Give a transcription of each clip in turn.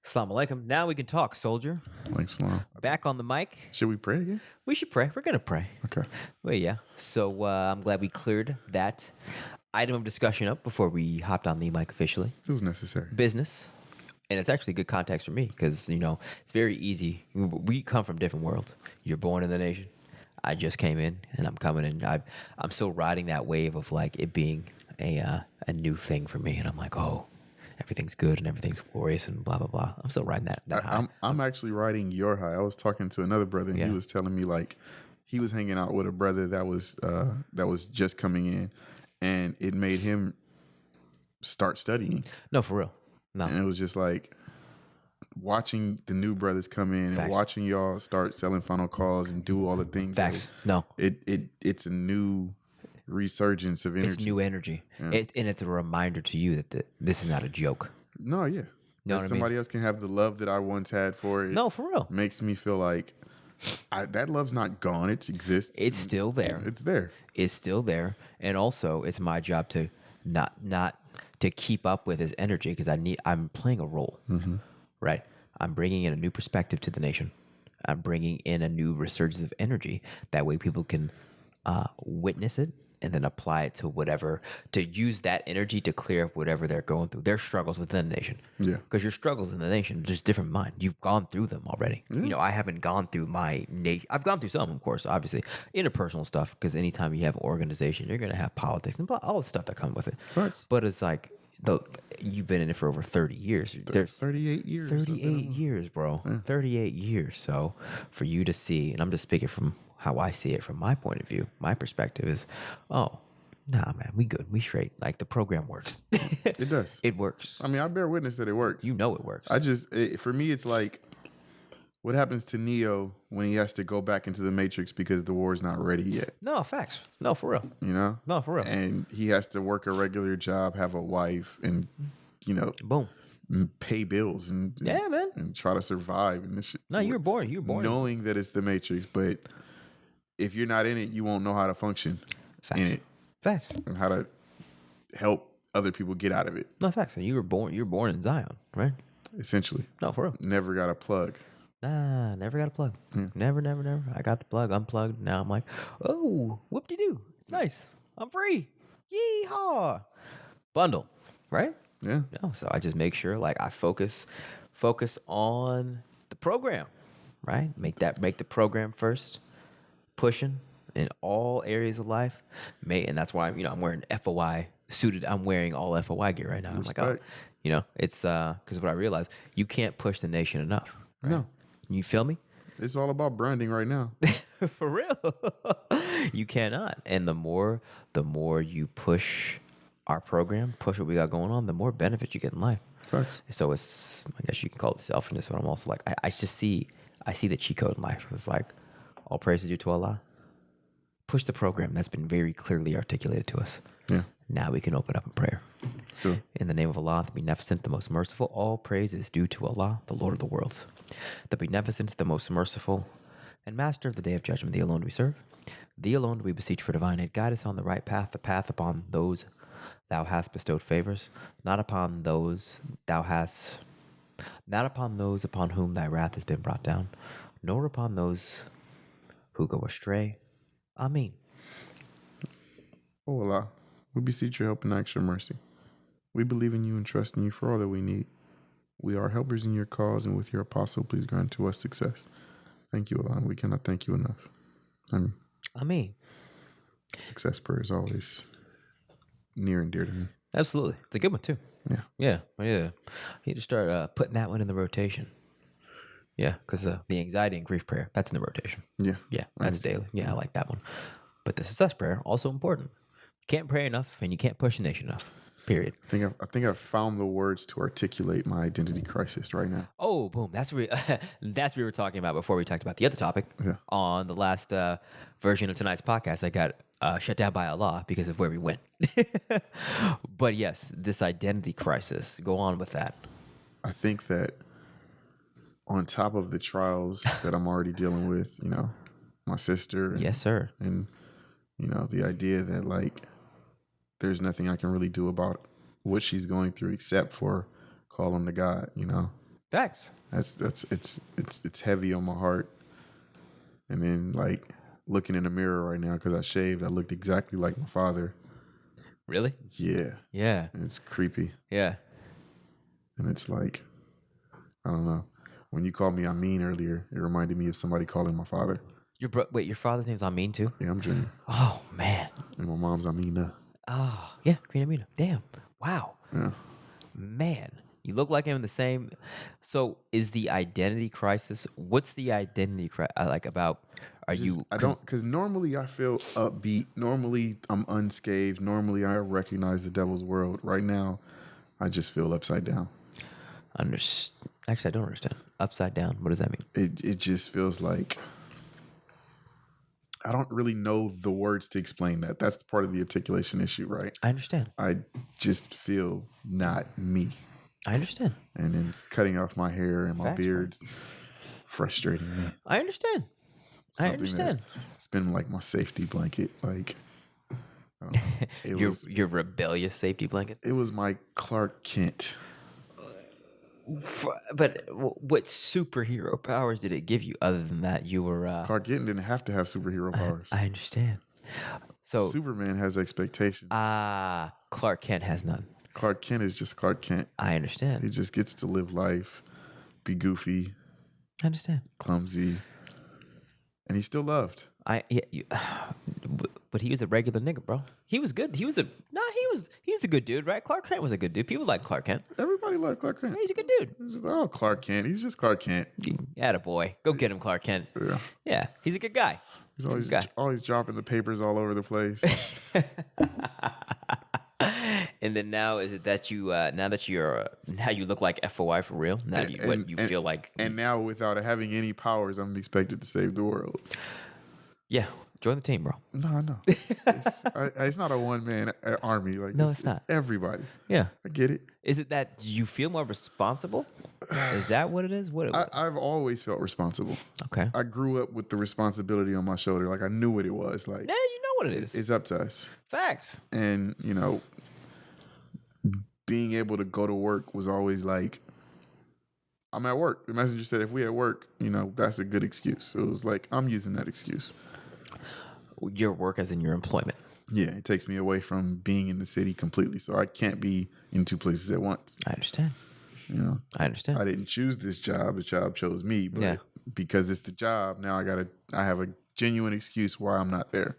Assalamu alaikum. Now we can talk, soldier. Like salam. Back on the mic. Should we pray again? We should pray. We're going to pray. Okay. Well, yeah. So I'm glad we cleared that item of discussion up before we hopped on the mic officially. Feels necessary. Business. And it's actually good context for me because, it's very easy. We come from different worlds. You're born in the nation. I just came in and I'm coming in. I'm still riding that wave of like it being a new thing for me. And I'm like, oh, everything's good and everything's glorious and blah, blah, blah. I'm still riding that high. I'm actually riding your high. I was talking to another brother and he was telling me like he was hanging out with a brother that was just coming in and it made him start studying. No, for real. No. And it was just like watching the new brothers come in and watching y'all start selling final calls and do all the things. Facts. No. It's a new resurgence of energy. It's new energy. Yeah. And it's a reminder to you that this is not a joke. No, yeah. That somebody else can have the love that I once had for it. No, for real. Makes me feel like that love's not gone. It exists. It's still there. It's there. It's still there. And also, it's my job to not to keep up with his energy because I'm playing a role, right? I'm bringing in a new perspective to the nation. I'm bringing in a new resurgence of energy. That way people can witness it and then apply it to use that energy to clear up whatever they're going through, their struggles within the nation. Yeah. Because your struggles in the nation, there's different mind. You've gone through them already. Yeah. I haven't gone through my nation. I've gone through some, of course, obviously, interpersonal stuff, because anytime you have an organization, you're going to have politics and all the stuff that comes with it. Right. But it's like, you've been in it for over 30 years. There's 38 years. 38 years, bro. Yeah. 38 years. So for you to see, and I'm just speaking from how I see it from my point of view, my perspective is, oh, nah, man, we good. We straight. Like, the program works. It does. It works. I mean, I bear witness that it works. You know it works. For me, it's like, what happens to Neo when he has to go back into the Matrix because the war's not ready yet? No, facts. No, for real. No, for real. And he has to work a regular job, have a wife, and, boom, pay bills and man, and try to survive and this shit. No, you're born knowing that it's the Matrix, but if you're not in it, you won't know how to function in it. Facts. And how to help other people get out of it. No, facts. And you're born in Zion, right? Essentially. No, for real. Never got a plug. Nah, never got a plug. Never. I got the plug unplugged. Now I'm like, oh, whoop-de-doo. It's nice. I'm free. Yeehaw. Bundle, right? Yeah. No, so I just make sure like I focus on the program, right? Make the program first, pushing in all areas of life. And that's why, I'm wearing FOI suited. I'm wearing all FOI gear right now. Respect. I'm like, oh, it's because what I realized, you can't push the nation enough. Right? No. You feel me? It's all about branding right now. For real. You cannot. And the more you push our program, push what we got going on, the more benefit you get in life. Facts. So it's, I guess you can call it selfishness, but I'm also like, I see the cheat code in life. It's like, all praise is due to Allah. Push the program. That's been very clearly articulated to us. Yeah. Now we can open up in prayer. Let's do it. In the name of Allah, the Beneficent, the Most Merciful, all praise is due to Allah, the Lord of the worlds. The Beneficent, the Most Merciful, and Master of the Day of Judgment, the alone we serve. Thee alone we beseech for divine aid. Guide us on the right path, the path upon those thou hast bestowed favors, not upon those upon whom thy wrath has been brought down, nor upon those who go astray. Amin. Oh Allah, we beseech your help and ask your mercy. We believe in you and trust in you for all that we need. We are helpers in your cause, and with your apostle, please grant to us success. Thank you, Allah, and we cannot thank you enough. Amin. Success prayer is always near and dear to me. Absolutely. It's a good one, too. Yeah. Yeah. You need to start putting that one in the rotation. Yeah, because the anxiety and grief prayer, that's in the rotation. Yeah. Yeah, that's daily. Yeah, I like that one. But the success prayer, also important. You can't pray enough, and you can't push the nation enough. Period. I think I've found the words to articulate my identity crisis right now. Oh, boom. That's what we were talking about before we talked about the other topic. Yeah. On the last version of tonight's podcast, I got shut down by Allah because of where we went. But yes, this identity crisis. Go on with that. I think that on top of the trials that I'm already dealing with, my sister. Yes, sir. And, the idea that like, there's nothing I can really do about what she's going through except for call on to God, Facts. It's heavy on my heart. And then like looking in the mirror right now because I shaved, I looked exactly like my father. Really? Yeah. Yeah. And it's creepy. Yeah. And it's like, I don't know. When you called me Amin earlier, it reminded me of somebody calling my father. Wait, your father's name's Amin too? Yeah, I'm Junior. Oh man. And my mom's Amina. Oh yeah, Queen Amina. Damn. Wow. Yeah. Man, you look like him in the same. So, is the identity crisis? What's the identity crisis like about? Are you? I don't, because normally I feel upbeat. Normally I'm unscathed. Normally I recognize the devil's world. Right now, I just feel upside down. Actually, I don't understand. Upside down. What does that mean? It just feels like I don't really know the words to explain that. That's part of the articulation issue, right? I understand. I just feel not me. I understand. And then cutting off my hair and my Facts, beard's frustrating me. I understand. I understand. It's been like my safety blanket. Like, I don't know. Your rebellious safety blanket. It was my Clark Kent. But what superhero powers did it give you other than that you were... Clark Kent didn't have to have superhero powers. I understand. So Superman has expectations. Clark Kent has none. Clark Kent is just Clark Kent. I understand. He just gets to live life, be goofy, I understand. clumsy, and he's still loved. But he was a regular nigga, bro. He was good. He was a good dude, right? Clark Kent was a good dude. People like Clark Kent. Everybody loved Clark Kent. He's a good dude. Clark Kent. He's just Clark Kent. Attaboy. Go get him, Clark Kent. Yeah. He's a good guy. He's always dropping the papers all over the place. And then now is it that you now you look like FOI for real? Now you feel like and now without having any powers, I'm expected to save the world. Yeah, join the team, bro. No. It's not a one-man army. Like, no, it's not. It's everybody. Yeah, I get it. Is it that you feel more responsible? Is that what it is? I've always felt responsible. Okay. I grew up with the responsibility on my shoulder. Like, I knew what it was. Like, yeah, you know what it is. It's up to us. Facts. And being able to go to work was always like, I'm at work. The messenger said, if we at work, that's a good excuse. So it was like, I'm using that excuse. Your work as in your employment. Yeah, it takes me away from being in the city completely. So I can't be in two places at once. I understand. I understand. I didn't choose this job. The job chose me. But because it's the job, now I have a genuine excuse why I'm not there.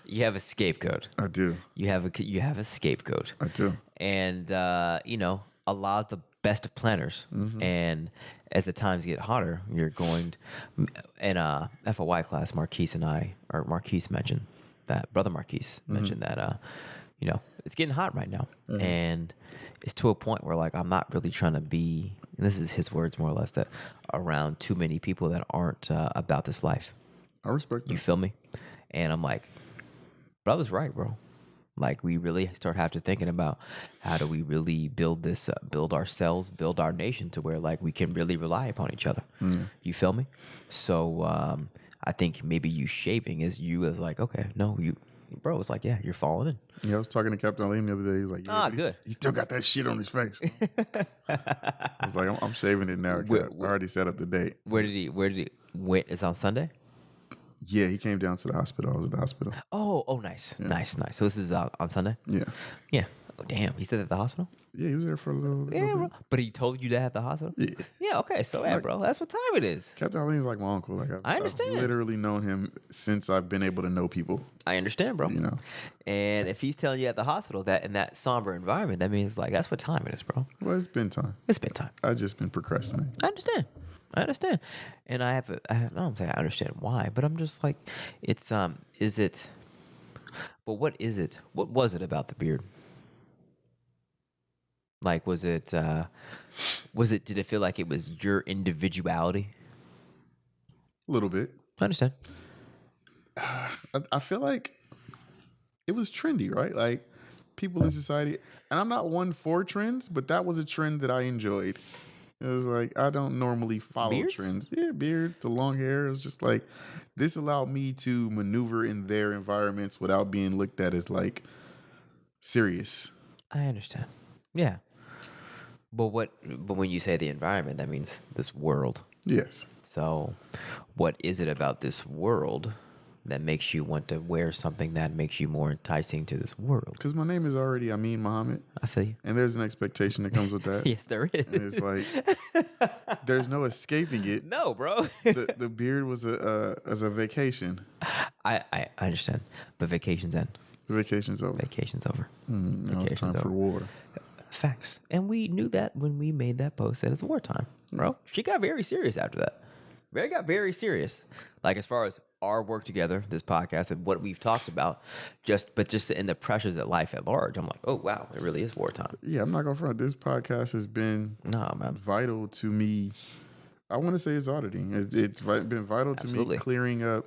You have a scapegoat. I do. You have a scapegoat. I do. And Allah's the best of planners. Mm-hmm. And as the times get hotter, you're going to, in a FOI class, Marquise mentioned that, Brother Marquise mentioned that, it's getting hot right now. Mm-hmm. And it's to a point where, like, I'm not really trying to be, and this is his words more or less, that around too many people that aren't about this life. I respect that. You feel me? And I'm like, brother's right, bro. Like, we really have to thinking about how do we really build this, build ourselves, build our nation to where, like, we can really rely upon each other. Mm. You feel me? So I think maybe you shaving is you as like, okay, no, you, bro, it's like, yeah, you're falling in. Yeah, I was talking to Captain Amin the other day. He's like, yeah, good. He still got that shit on his face. I was like, I'm shaving it now. I already set up the date. Where did he, wait, it's on Sunday? Yeah, he came down to the hospital. I was at the hospital. Oh, nice. Yeah. Nice. So this is on Sunday? Yeah. Yeah. Oh, damn. He stayed at the hospital? Yeah, he was there for a little bro. But he told you that at the hospital? Yeah. Yeah, okay. So, yeah, bro, that's what time it is. Captain Ali's like my uncle. Like, I understand. I've literally known him since I've been able to know people. I understand, bro. And if he's telling you at the hospital that in that somber environment, that means, like, that's what time it is, bro. Well, it's been time. It's been time. I've just been procrastinating. I understand. And I don't say I understand why, but I'm just like, but what is it? What was it about the beard? Like, did it feel like it was your individuality? A little bit. I understand. I feel like it was trendy, right? Like, people in society, and I'm not one for trends, but that was a trend that I enjoyed. It was like, I don't normally follow trends. Yeah, beard, the long hair. It was just like, this allowed me to maneuver in their environments without being looked at as, like, serious. I understand. Yeah. But when you say the environment, that means this world. Yes. So what is it about this world that makes you want to wear something that makes you more enticing to this world? Because my name is already Amin Muhammad. I feel you. And there's an expectation that comes with that. Yes, there is. And it's like, there's no escaping it. No, bro. The beard was a vacation. I understand. But vacation's end. The vacation's over. Vacation's over. Now it's time for war. Facts. And we knew that when we made that post that it's wartime, bro. She got very serious after that. Got very serious. Like as far as our work together, this podcast, and what we've talked about, just in the pressures of life at large, I'm like, oh wow, it really is wartime. Yeah, I'm not gonna front. This podcast has been vital to me. I want to say it's auditing. It's been vital to me clearing up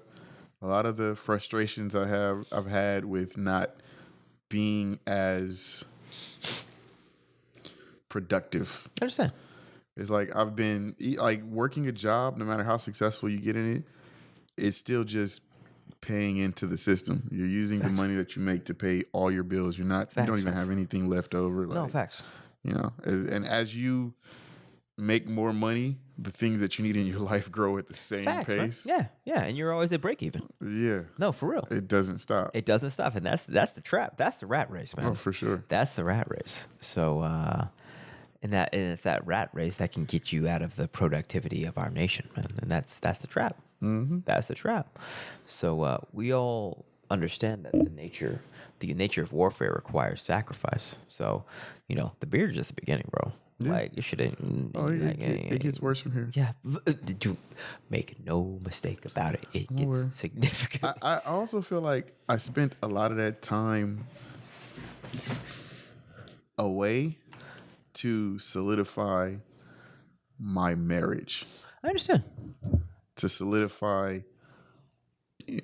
a lot of the frustrations I've had with not being as productive. I understand. It's like I've been like working a job, no matter how successful you get in it, it's still just paying into the system. You're using the money that you make to pay all your bills. You don't even have anything left over. No, facts. You know, and as you make more money, the things that you need in your life grow at the same pace. Right? Yeah, and you're always at break even. Yeah. No, for real. It doesn't stop. It doesn't stop, and that's the trap. That's the rat race, man. Oh, for sure. That's the rat race. So, and it's that rat race that can get you out of the productivity of our nation, man. And that's the trap. Mm-hmm. That's the trap. So we all understand that the nature of warfare requires sacrifice. So, the beard is just the beginning, bro. Yeah. Like you shouldn't. Oh, it gets worse from here. Yeah, do make no mistake about it. It gets significant. I also feel like I spent a lot of that time away to solidify my marriage. I understand. To solidify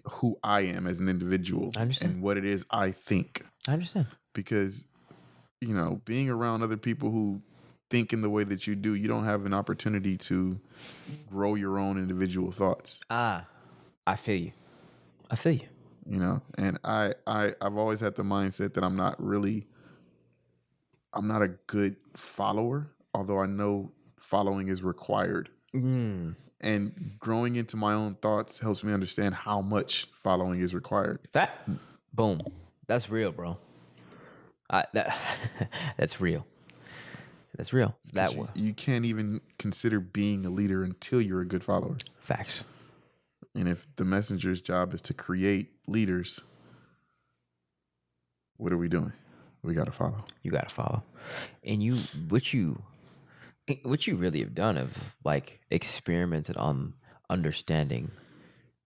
who I am as an individual. I understand. And what it is I think. I understand. Because, being around other people who think in the way that you do, you don't have an opportunity to grow your own individual thoughts. I feel you. And I've always had the mindset that I'm not a good follower, although I know following is required. Mm. And growing into my own thoughts helps me understand how much following is required. Boom. That's real, bro. That's real. That's real. You can't even consider being a leader until you're a good follower. Facts. And if the messenger's job is to create leaders, what are we doing? We got to follow. You got to follow. And what you really have done of like experimented on understanding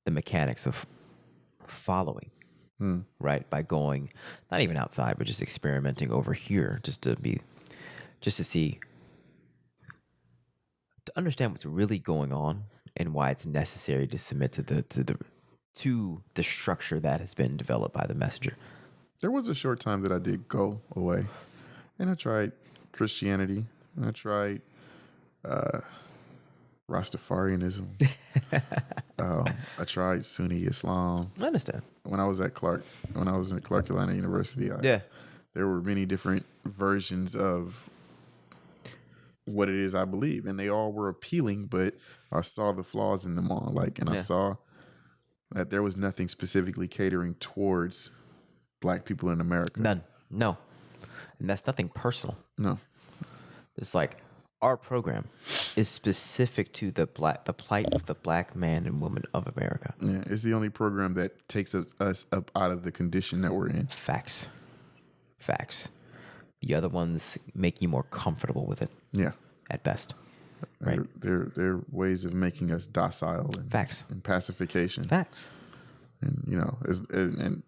the mechanics of following, right? By going, not even outside, but just experimenting over here, just to see, to understand what's really going on and why it's necessary to submit to the structure that has been developed by the messenger. There was a short time that I did go away, and I tried Christianity, and I tried Rastafarianism. I tried Sunni Islam. I understand. When I was in Clark Carolina University, there were many different versions of what it is I believe, and they all were appealing, but I saw the flaws in them all. I saw that there was nothing specifically catering towards Black people in America. None. No. And that's nothing personal. No. It's like our program is specific to the plight of the Black man and woman of America. Yeah, it's the only program that takes us up out of the condition that we're in. Facts. The other ones make you more comfortable with it. Yeah. At best. Right. They're ways of making us docile and facts and pacification. Facts. And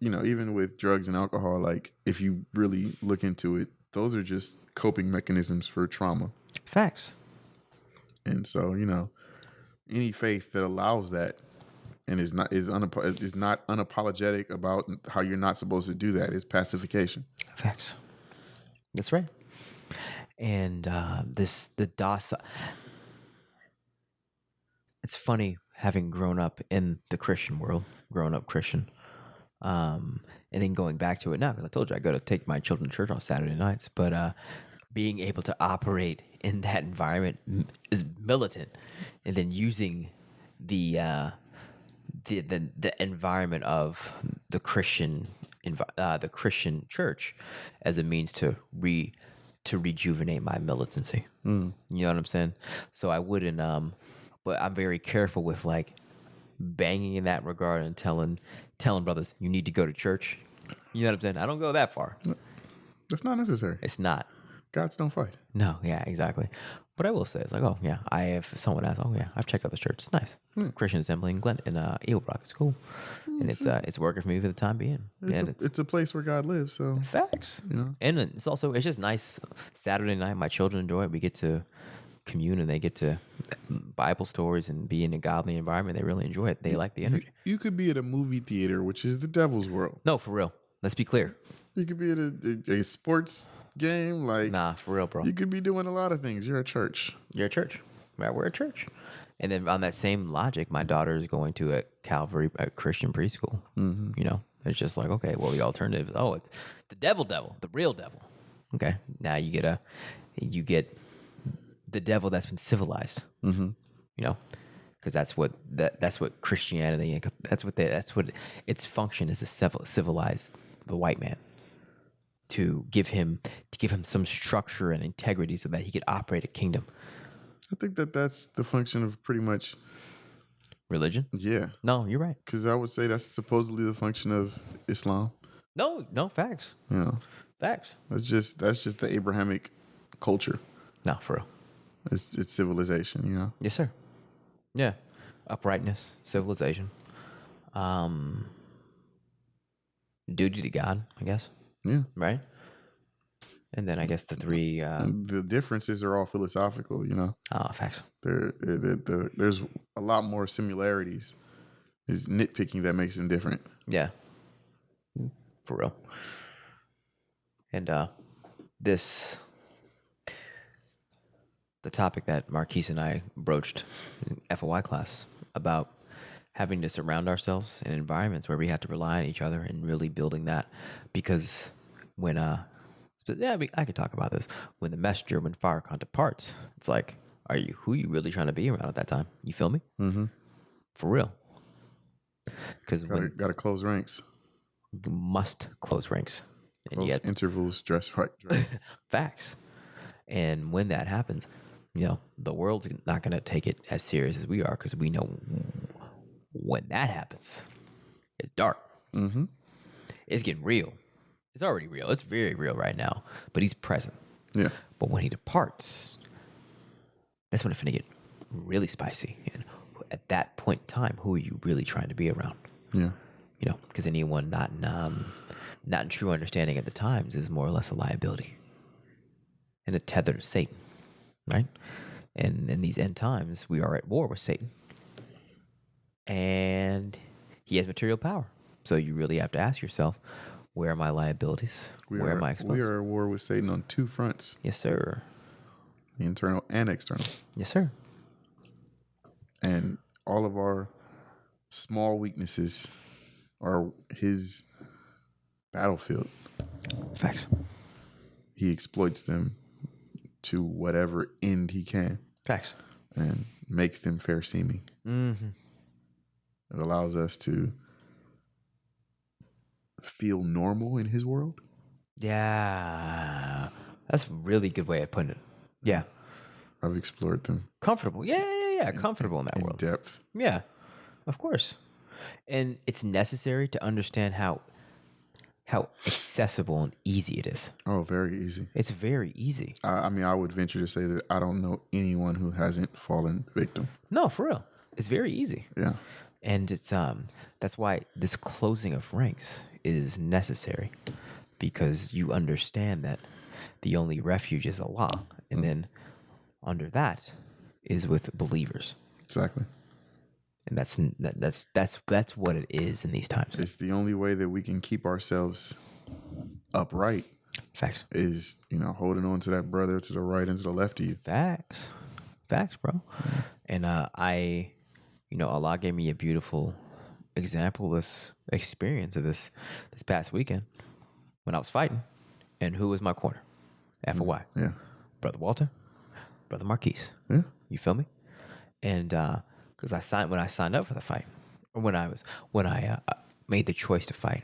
even with drugs and alcohol, like if you really look into it, those are just coping mechanisms for trauma. Facts. And so, any faith that allows that and is not unapologetic about how you're not supposed to do that is pacification. Facts. That's right. And the docile. It's funny having grown up in the Christian world, grown up Christian. and then going back to it now, because I told you I go to take my children to church on Saturday nights, but being able to operate in that environment is militant, and then using the environment of the Christian church as a means to rejuvenate my militancy. You know what I'm saying? So I wouldn't but I'm very careful with like banging in that regard and telling brothers you need to go to church. You know what I'm saying? I don't go that far. That's not necessary. It's not. Gods don't fight. No, yeah, exactly. But I will say, it's like, oh yeah, someone asks, oh yeah, I've checked out this church. It's nice. Christian Assembly in Eagle Rock. It's cool, and it's working for me for the time being. It's a place where God lives. So facts, you know. And it's just nice. Saturday night, my children enjoy it. We get to commune, and they get to Bible stories and be in a godly environment. They really enjoy it. They like the energy. You could be at a movie theater, which is the devil's world. No, for real. Let's be clear. You could be at a sports game, like nah, for real, bro. You could be doing a lot of things. You're a church. You're a church. Right, we're a church. And then on that same logic, my daughter is going to a Calvary Christian preschool. You know, it's just like, okay, well, the alternative is, oh, it's the devil, the real devil. Okay, now you get the devil that's been civilized. You know, because that's what Christianity, that's what its function is, to civilize the white man. To give him some structure and integrity so that he could operate a kingdom. I think that's the function of pretty much religion. Yeah. No, you're right. Because I would say that's supposedly the function of Islam. No, facts. Yeah, facts. That's just the Abrahamic culture. No, for real. It's civilization. You know. Yes, sir. Yeah, uprightness, civilization, duty to God, I guess. Yeah. Right. And then I guess the three the differences are all philosophical, you know. Oh, facts. There's a lot more similarities. It's nitpicking that makes them different. Yeah. For real. And the topic that Marquise and I broached in FOI class about having to surround ourselves in environments where we have to rely on each other and really building that, because when I could talk about this. When the messenger, when Farrakhan departs, it's like, who are you really trying to be around at that time? You feel me? Mm-hmm. For real. Because gotta close ranks. You must close ranks. And close intervals, dress right. Facts. And when that happens, you know, the world's not going to take it as serious as we are, because we know when that happens, it's dark. Mm-hmm. It's getting real. It's already real. It's very real right now, but he's present. Yeah. But when he departs, that's when it's going to get really spicy. And at that point in time, who are you really trying to be around? Yeah. You know, because anyone not in true understanding at the times is more or less a liability and a tether to Satan, right? And in these end times, we are at war with Satan. And he has material power. So you really have to ask yourself, where are my liabilities? Where am I exposed? We are at war with Satan on two fronts. Yes, sir. Internal and external. Yes, sir. And all of our small weaknesses are his battlefield. Facts. He exploits them to whatever end he can. Facts. And makes them fair seeming. Mm-hmm. It allows us to feel normal in his world. Yeah. That's a really good way of putting it. Yeah. I've explored them. Comfortable. Yeah. Comfortable in that world. In depth. Yeah. Of course. And it's necessary to understand how accessible and easy it is. Oh, very easy. It's very easy. I mean, I would venture to say that I don't know anyone who hasn't fallen victim. No, for real. It's very easy. Yeah. And it's that's why this closing of ranks is necessary, because you understand that the only refuge is Allah, and then under that is with believers. Exactly. And that's what it is in these times. It's the only way that we can keep ourselves upright. Facts. Is, holding on to that brother to the right and to the left of you. Facts, bro. And Allah gave me a beautiful example-less experience of this past weekend when I was fighting, and who was my corner? F or Y? Yeah. Brother Walter, Brother Marquise. Yeah. You feel me? And because when I signed up for the fight, or when I made the choice to fight,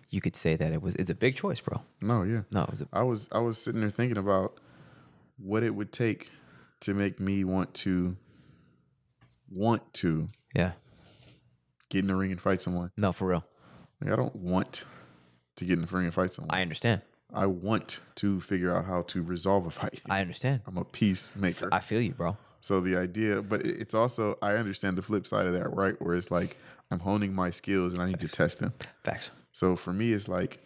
you could say that it's a big choice, bro. No, yeah. No, it was I was sitting there thinking about what it would take to make me want to yeah. get in the ring and fight someone. No, for real. Like, I don't want to get in the ring and fight someone. I understand. I want to figure out how to resolve a fight. I understand. I'm a peacemaker. I feel you, bro. So the idea, but it's also, I understand the flip side of that, right? Where it's like, I'm honing my skills and I need to test them. Facts. So for me, it's like,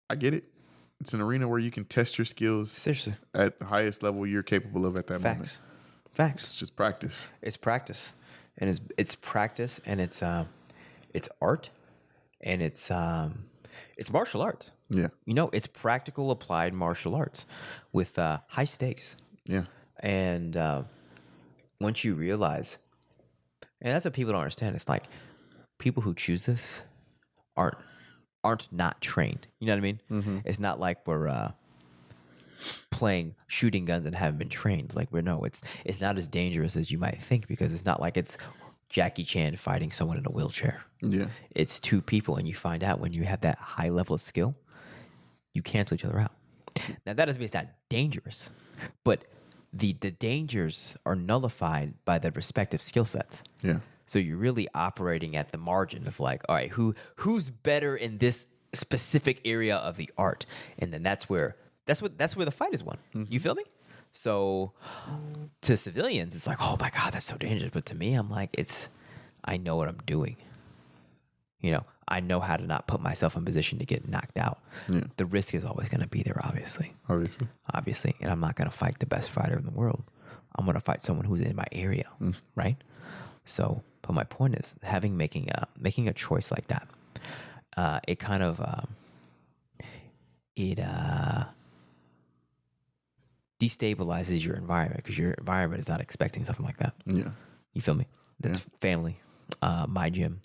I get it. It's an arena where you can test your skills Seriously. at the highest level you're capable of at that moment. Facts. Facts. It's just practice. It's practice, and it's practice, and it's art, and it's martial arts. Yeah. You know, it's practical applied martial arts with high stakes. Yeah. And once you realize, and that's what people don't understand, it's like people who choose this aren't not trained. You know what I mean? Mm-hmm. It's not like we're playing shooting guns and haven't been trained. Like it's not as dangerous as you might think, because it's not like it's Jackie Chan fighting someone in a wheelchair. Yeah. It's two people, and you find out when you have that high level of skill, you cancel each other out. Now that doesn't mean it's not dangerous, but the dangers are nullified by the respective skill sets. Yeah. So you're really operating at the margin of like, all right, who's better in this specific area of the art, and then that's where the fight is won. Mm-hmm. You feel me? So to civilians, it's like, oh my God, that's so dangerous. But to me, I'm like, I know what I'm doing. You know, I know how to not put myself in position to get knocked out. Yeah. The risk is always going to be there, obviously. Obviously. And I'm not going to fight the best fighter in the world. I'm going to fight someone who's in my area, right? So, but my point is, making a choice like that, it kind of destabilizes your environment, because your environment is not expecting something like that. Yeah, you feel me? That's family, my gym,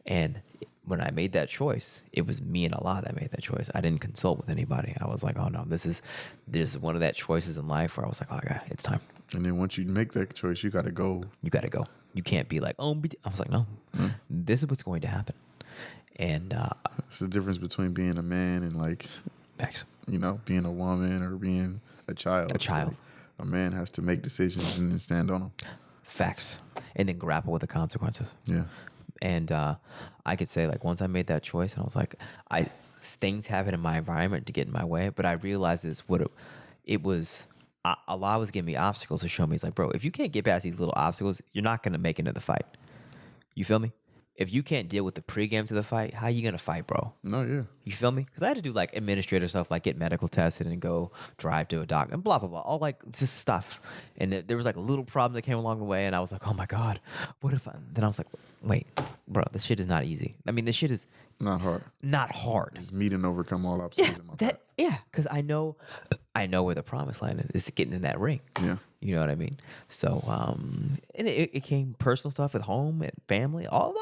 and when I made that choice, it was me and Allah that made that choice. I didn't consult with anybody. I was like, oh no, this is one of that choices in life where I was like, oh yeah, it's time. And then once you make that choice, you got to go. You got to go. You can't be like, oh, I was like, no, this is what's going to happen. And it's the difference between being a man and like, facts. You know, being a woman or being a child. A child. Like, a man has to make decisions and then stand on them. Facts. And then grapple with the consequences. Yeah. And I could say, like, once I made that choice, and I was like, things happen in my environment to get in my way, but I realized it was. Allah was giving me obstacles to show me. It's like, bro, if you can't get past these little obstacles, you're not going to make it into the fight. You feel me? If you can't deal with the pregame to the fight, how are you going to fight, bro? No, yeah. You feel me? Because I had to do like administrative stuff, like get medical tested and go drive to a doctor and blah, blah, blah. All like just stuff. And there was like a little problem that came along the way. And I was like, oh my God, what if then I was like, wait, bro, this shit is not easy. I mean, this shit is not hard. Not hard. It's meet and overcome all obstacles in my path. Yeah, because I know where the promised land is. It's getting in that ring. Yeah. You know what I mean? So, and it came personal stuff with home and family, all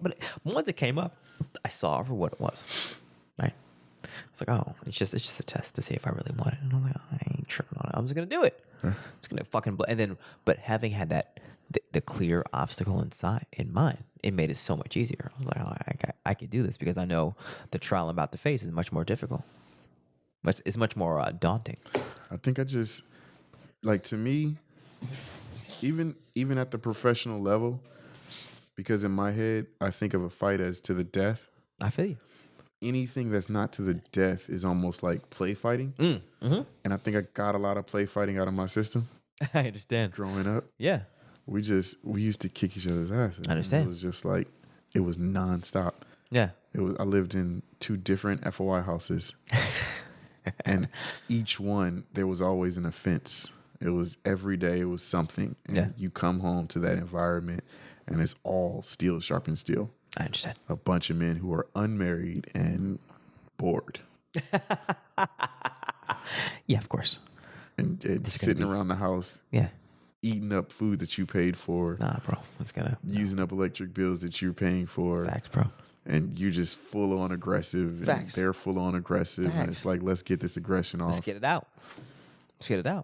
but once it came up, I saw it for what it was. Right? It's like, oh, it's just a test to see if I really want it. And I'm like, oh, I ain't tripping on it. I'm just gonna do it. I'm just gonna fucking and then, but having had that the clear obstacle in mind, it made it so much easier. I was like, oh, I could do this, because I know the trial I'm about to face is much more difficult. It's much more daunting. I think like, to me, even at the professional level, because in my head, I think of a fight as to the death. I feel you. Anything that's not to the death is almost like play fighting. Mm-hmm. And I think I got a lot of play fighting out of my system. I understand. Growing up. Yeah. We used to kick each other's asses. I understand. It was just like, it was nonstop. Yeah. I lived in 2 different FOI houses. And each one, there was always an offense. It was every day, it was something. And you come home to that environment, and it's all steel sharpens steel. I understand. A bunch of men who are unmarried and bored. Yeah, of course. And sitting around the house. Yeah. eating up food that you paid for. Nah, bro. It's gonna using up electric bills that you're paying for. Facts, bro. And you're just full on aggressive. Facts. And they're full on aggressive. Facts. And it's like, let's get this aggression off. Let's get it out.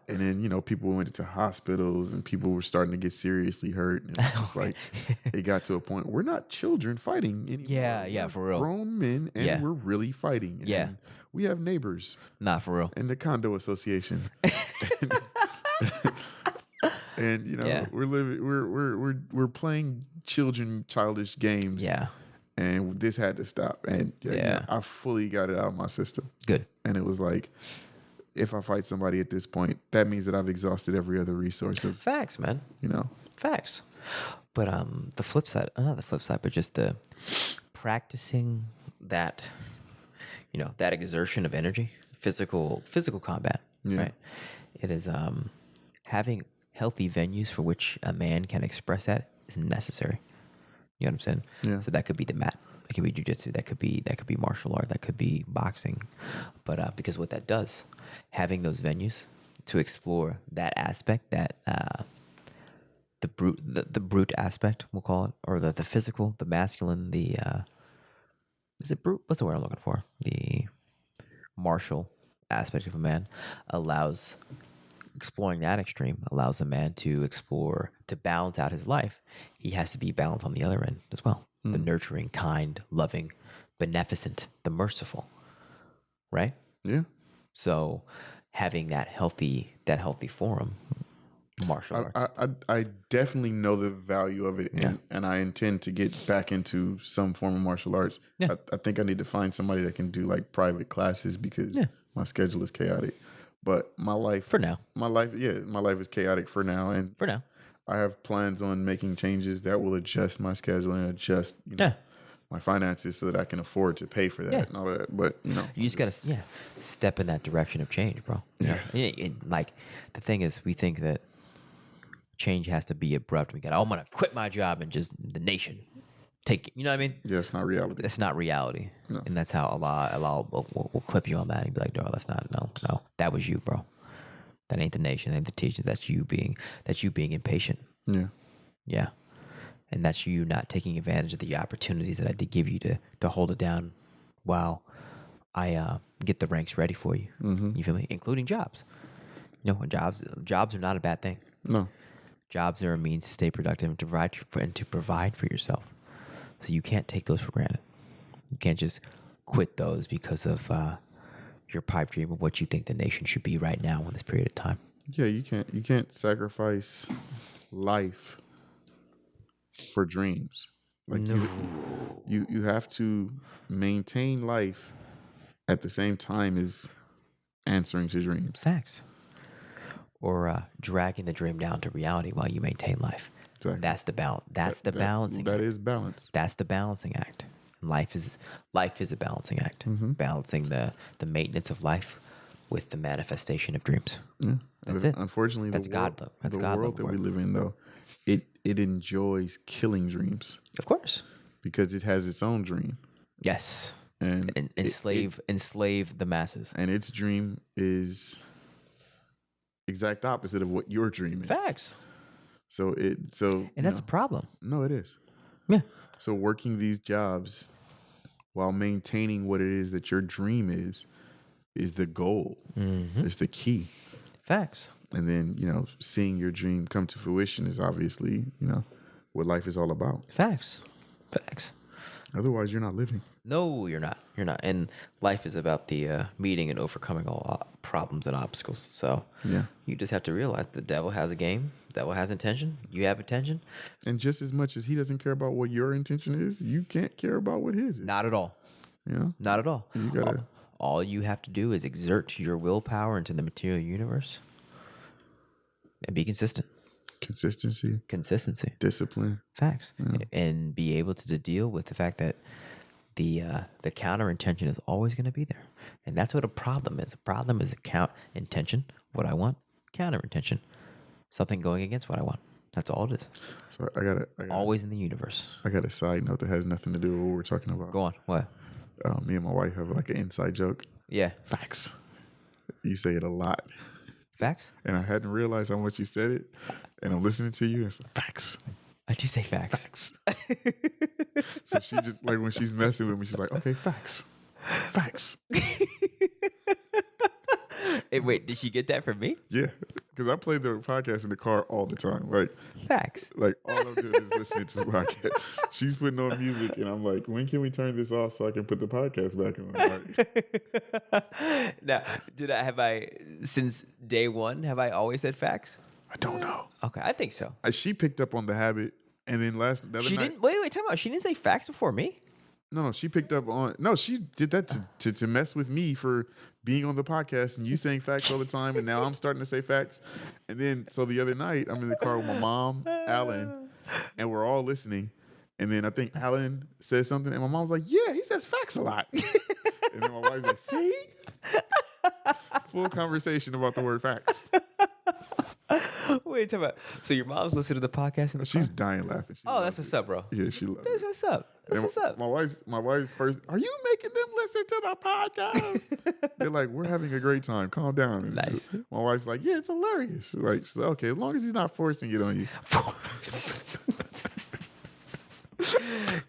And then, people went into hospitals and people were starting to get seriously hurt. And it's just like, it got to a point, we're not children fighting anymore. Yeah, we're for real. Grown men, and we're really fighting. And we have neighbors. Not for real. And the condo association. And we're playing childish games. Yeah. And this had to stop. And I fully got it out of my system. Good. And it was like, if I fight somebody at this point, that means that I've exhausted every other resource of Facts, man. Facts. But the flip side, not the flip side, but just the practicing that, that exertion of energy, physical combat, right? It is having healthy venues for which a man can express that is necessary. You know what I'm saying? Yeah. So that could be the mat. That could be jiu-jitsu. That could be martial art. That could be boxing. But because what that does, having those venues to explore that aspect, that the brute aspect, we'll call it, or the physical, the masculine, is it brute? What's the word I'm looking for? The martial aspect of a man allows exploring that extreme allows a man to balance out his life. He has to be balanced on the other end as well. The nurturing, kind, loving, beneficent, the merciful, right? Yeah. So having that healthy forum, martial arts. I definitely know the value of it, and I intend to get back into some form of martial arts. Yeah. I think I need to find somebody that can do like private classes because my schedule is chaotic. But my life is chaotic for now, and I have plans on making changes that will adjust my schedule and adjust my finances so that I can afford to pay for that and all that. But you just gotta step in that direction of change, bro. Yeah. Like the thing is, we think that change has to be abrupt. I'm gonna quit my job and just the nation take it. You know what I mean? Yeah, it's not reality. That's not reality. No. And that's how Allah will clip you on that and be like, no, that's not, no, that was you, bro. That ain't the nation, that ain't the teacher. That's you being impatient. Yeah. Yeah. And that's you not taking advantage of the opportunities that I did give you to hold it down while I get the ranks ready for you. Mm-hmm. You feel me? Including jobs. Jobs are not a bad thing. No. Jobs are a means to stay productive and to provide for yourself. So you can't take those for granted. You can't just quit those because of your pipe dream of what you think the nation should be right now in this period of time. Yeah, you can't sacrifice life for dreams. Like no. you have to maintain life at the same time as answering to dreams. Facts. Or dragging the dream down to reality while you maintain life. Exactly. That's the balance. That's the balancing. That is balance. That's the balancing act. Life is a balancing act. Mm-hmm. Balancing the maintenance of life with the manifestation of dreams. Yeah. That's it. Unfortunately, that's God. That's the God world that we live in, though, it enjoys killing dreams. Of course, because it has its own dream. Yes, and enslave the masses. And its dream is exact opposite of what your dream is. Facts. And that's a problem. No, it is. Yeah. So working these jobs while maintaining what it is that your dream is the goal. Mm-hmm. It's the key. Facts. And then, seeing your dream come to fruition is obviously, what life is all about. Facts. Otherwise, you're not living. No, you're not. And life is about the meeting and overcoming all problems and obstacles. So you just have to realize the devil has a game. The devil has intention. You have intention. And just as much as he doesn't care about what your intention is, you can't care about what his is. Not at all. Yeah. Not at all. You gotta. All you have to do is exert your willpower into the material universe and be consistent. Consistency. Discipline. Facts. Yeah. And be able to deal with the fact that the counter intention is always going to be there. And that's what a problem is. A problem is a intention, what I want, counter intention, something going against what I want. That's all it is. So I got always in the universe. I got a side note that has nothing to do with what we're talking about. Go on. What? Me and my wife have like an inside joke. Yeah. Facts. You say it a lot. Facts? And I hadn't realized how much you said it. And I'm listening to you and it's like, facts. I do say facts. Facts. So she just like when she's messing with me, she's like, okay, facts. Facts. Hey, wait, did she get that from me? Yeah. Because I play the podcast in the car all the time. Facts. Like all I'm doing is listening to the podcast. She's putting on music and I'm like, when can we turn this off so I can put the podcast back on? Like, Now, have I since day one, have I always said facts? I don't know. Okay, I think so. She picked up on the habit and then the other She night, didn't wait, time out. She didn't say facts before me. No, she picked up on. No, she did that to mess with me for being on the podcast and you saying facts all the time, and now I'm starting to say facts. And then so the other night, I'm in the car with my mom, Alan, and we're all listening. And then I think Alan said something, and my mom's like, "Yeah, he says facts a lot." And then my wife's like, "See." Full conversation about the word facts. Wait, time out. So your mom's listening to the podcast in the She's car? dying laughing. She Oh, loves that's what's it. up, bro. Yeah, she loves That's it. what's up. That's And what's up. My wife's first. Are you making them listen to the podcast? They're like, we're having a great time. Calm down. And Nice. my wife's like, yeah, it's hilarious. Like, she's like, okay, as long as he's not forcing it on you.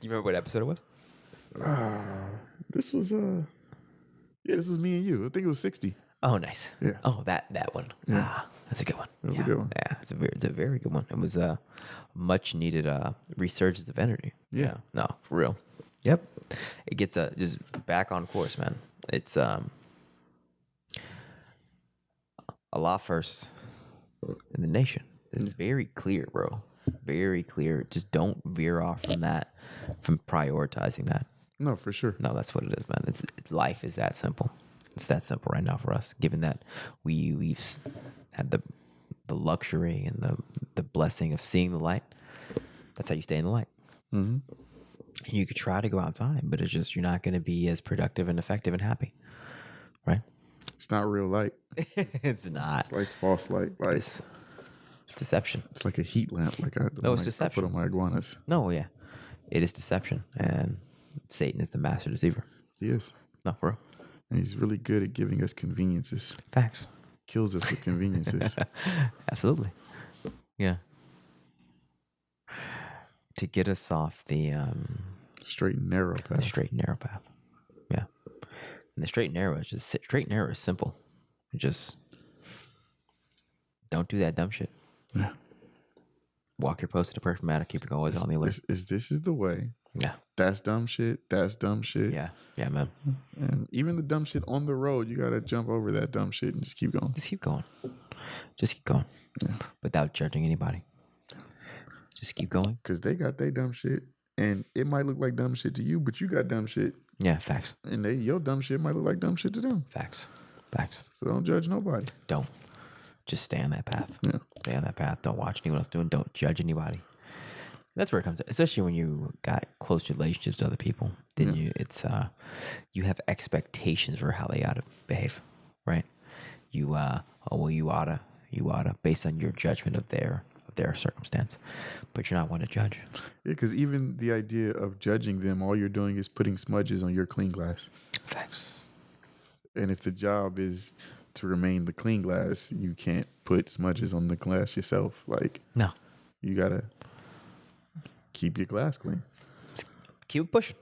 You remember what episode it was? This was this was me and you. I think it was 60. Oh, nice. Yeah. Oh, that one. Yeah. Ah, that's a good one. That was a good one. Yeah, it's a very good one. It was a much needed resurgence of energy. Yeah. No, for real. Yep. It gets just back on course, man. It's a law first in the nation. It's very clear, bro. Very clear. Just don't veer off from that, from prioritizing that. No, for sure. No, that's what it is, man. Life is that simple. It's that simple right now for us, given that we've had the luxury and the blessing of seeing the light. That's how you stay in the light. Mm-hmm. You could try to go outside, but it's just you're not going to be as productive and effective and happy, right? It's not real light. It's not. It's like false light. Like It's deception. it's like a heat lamp. Like No, it's I deception. put on my iguanas. No, yeah, it is deception, and Satan is the master deceiver. He is, No, for real. and he's really good at giving us conveniences. Facts. Kills us with conveniences. Absolutely. Yeah. To get us off the Straight and narrow path. straight and narrow path. Yeah. And the straight and narrow is just straight and narrow is simple. You just don't do that dumb shit. Yeah. Walk your post to the perfect matter. Keep it always on the alert. This is the way. Yeah. That's dumb shit. That's dumb shit. Yeah. Yeah, man. And even the dumb shit on the road, you gotta jump over that dumb shit and just keep going. Just keep going. Just keep going. Yeah. Without judging anybody. Just keep going. Because they got their dumb shit, and it might look like dumb shit to you, but you got dumb shit, Yeah, facts. and your dumb shit might look like dumb shit to them. Facts. Facts. So don't judge nobody. Don't. Just stay on that path. Yeah. Stay on that path. Don't watch anyone else doing. Don't judge anybody. That's where it comes, especially when you got close relationships with other people. Then you have expectations for how they ought to behave, right? You you oughta based on your judgment of their circumstance, but you're not one to judge. Yeah, because even the idea of judging them, all you're doing is putting smudges on your clean glass. Facts. And if the job is to remain the clean glass, you can't put smudges on the glass yourself. Like, No, you gotta keep your glass clean. keep it pushing.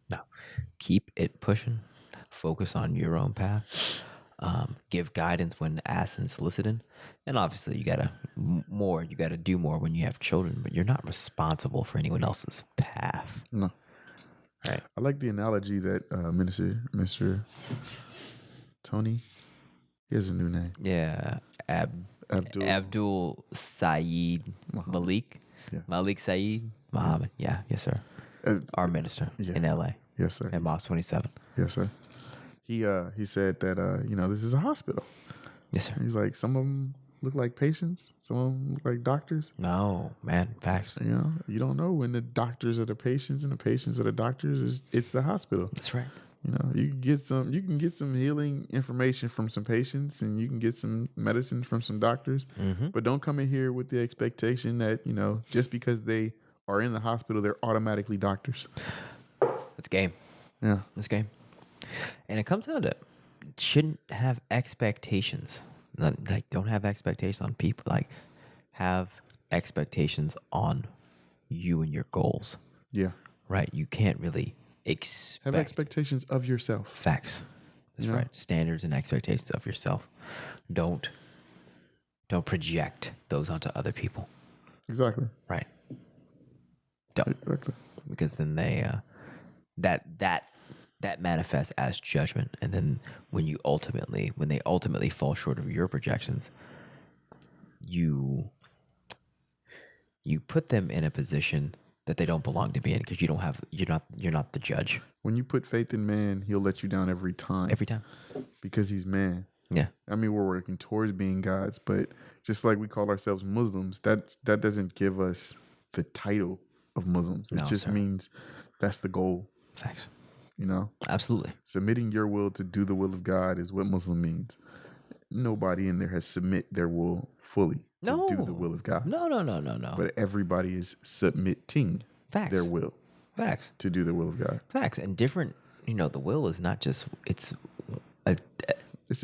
No, keep it pushing. Focus on your own path. Give guidance when asked and solicited, and obviously you gotta do more when you have children. But you're not responsible for anyone else's path. No. Right. I like the analogy that Mr. Tony, he has a new name. Yeah, Abdul Saeed Malik. Yeah. Malik Saeed Muhammad. Yeah, yes, sir. Our minister in LA Yes, sir. at Mosque 27. Yes, sir. He said that this is a hospital. Yes, sir. He's like, some of them look like patients, some of them look like doctors. No, man, facts. You don't know when the doctors are the patients and the patients are the doctors. It's the hospital. That's right. You can get some healing information from some patients, and you can get some medicine from some doctors. Mm-hmm. But don't come in here with the expectation that just because they are in the hospital, they're automatically doctors. That's game. Yeah, That's game. And it comes down to shouldn't have expectations Like, don't have expectations on people. Like, have expectations on you and your goals. Yeah. Right? You can't really Have expectations of yourself. Facts. That's right. Standards and expectations of yourself. Don't project those onto other people. Exactly. Right. Don't. Exactly. Because then they that manifests as judgment, and then when they ultimately fall short of your projections, you put them in a position that they don't belong to be in, because you're not the judge. When you put faith in man, he'll let you down every time. Every time. Because he's man. Yeah. I mean, we're working towards being gods, but just like we call ourselves Muslims, that doesn't give us the title of Muslims. It just means that's the goal. Facts. You know? Absolutely. Submitting your will to do the will of God is what Muslim means. Nobody in there has submit their will fully to do the will of God. No. But everybody is submitting their will. Facts. To do the will of God. Facts. And different, the will is not just, it's a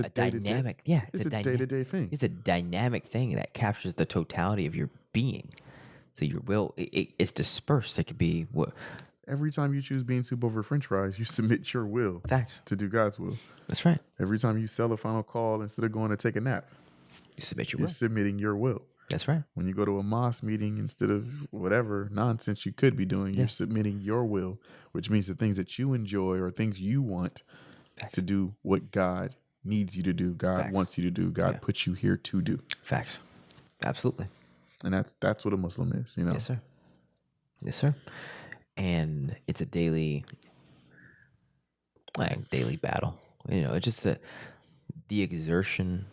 dynamic. Yeah. It's a day-to-day thing. It's a dynamic thing that captures the totality of your being. So your will, it's dispersed. It could be what? Every time you choose bean soup over French fries, you submit your will. Facts. To do God's will. That's right. Every time you sell a final call instead of going to take a nap, you submit your will. You're submitting your will. That's right. When you go to a mosque meeting instead of whatever nonsense you could be doing, you're submitting your will, which means the things that you enjoy or things you want to do what God needs you to do, God wants you to do, God puts you here to do. Facts. Absolutely. And that's what a Muslim is, Yes, sir. Yes, sir. And it's a daily battle. It's just the exertion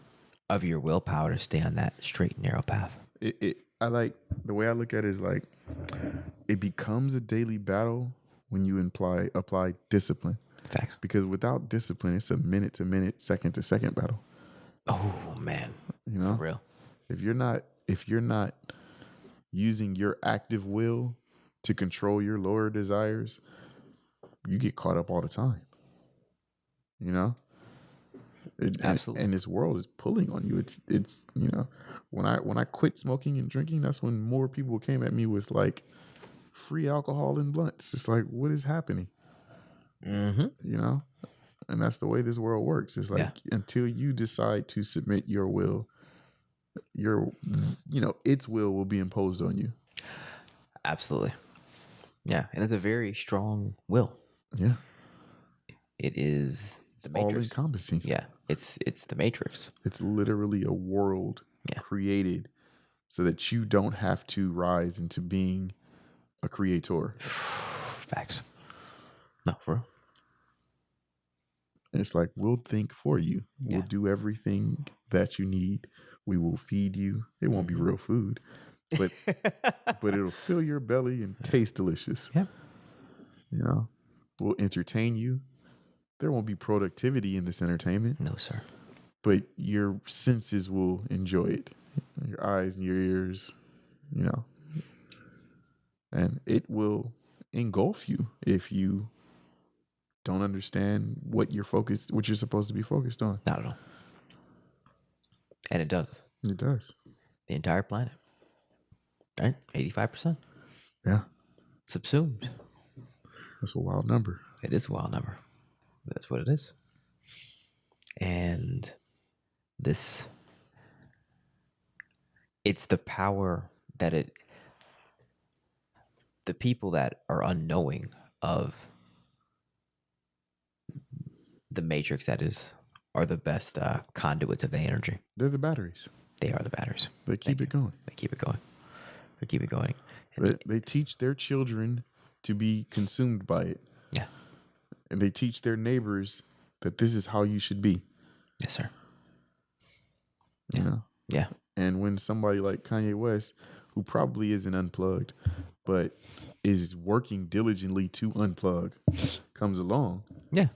of your willpower to stay on that straight and narrow path. I like the way I look at it is like it becomes a daily battle when you apply discipline. Facts. Because without discipline, it's a minute to minute, second to second battle. Oh man, for real. If you're not using your active will to control your lower desires, you get caught up all the time. Absolutely. And this world is pulling on you. It's when I quit smoking and drinking, that's when more people came at me with like free alcohol and blunts. It's like, what is happening? Mm-hmm. And that's the way this world works. It's like until you decide to submit your will, its will be imposed on you. Absolutely. Yeah, and it's a very strong will. Yeah. It is the Matrix. All encompassing. Yeah, it's the Matrix. It's literally a world created so that you don't have to rise into being a creator. Facts. No, for real. It's like, we'll think for you. We'll do everything that you need. We will feed you. It won't be real food, but it'll fill your belly and taste delicious. Yep. We'll entertain you. There won't be productivity in this entertainment. No, sir. But your senses will enjoy it. Your eyes and your ears, And it will engulf you if you don't understand what you're supposed to be focused on. Not at all. And it does. It does. The entire planet. Right? 85%. Yeah. Subsumed. That's a wild number. It is a wild number. That's what it is. And it's the power that the people that are unknowing of the matrix are the best conduits of the energy. They're the batteries. They are the batteries. They keep it going. They keep it going. They keep it going. They teach their children to be consumed by it. Yeah. And they teach their neighbors that this is how you should be. Yes, sir. Yeah. And when somebody like Kanye West, who probably isn't unplugged, but is working diligently to unplug, comes along. Yeah.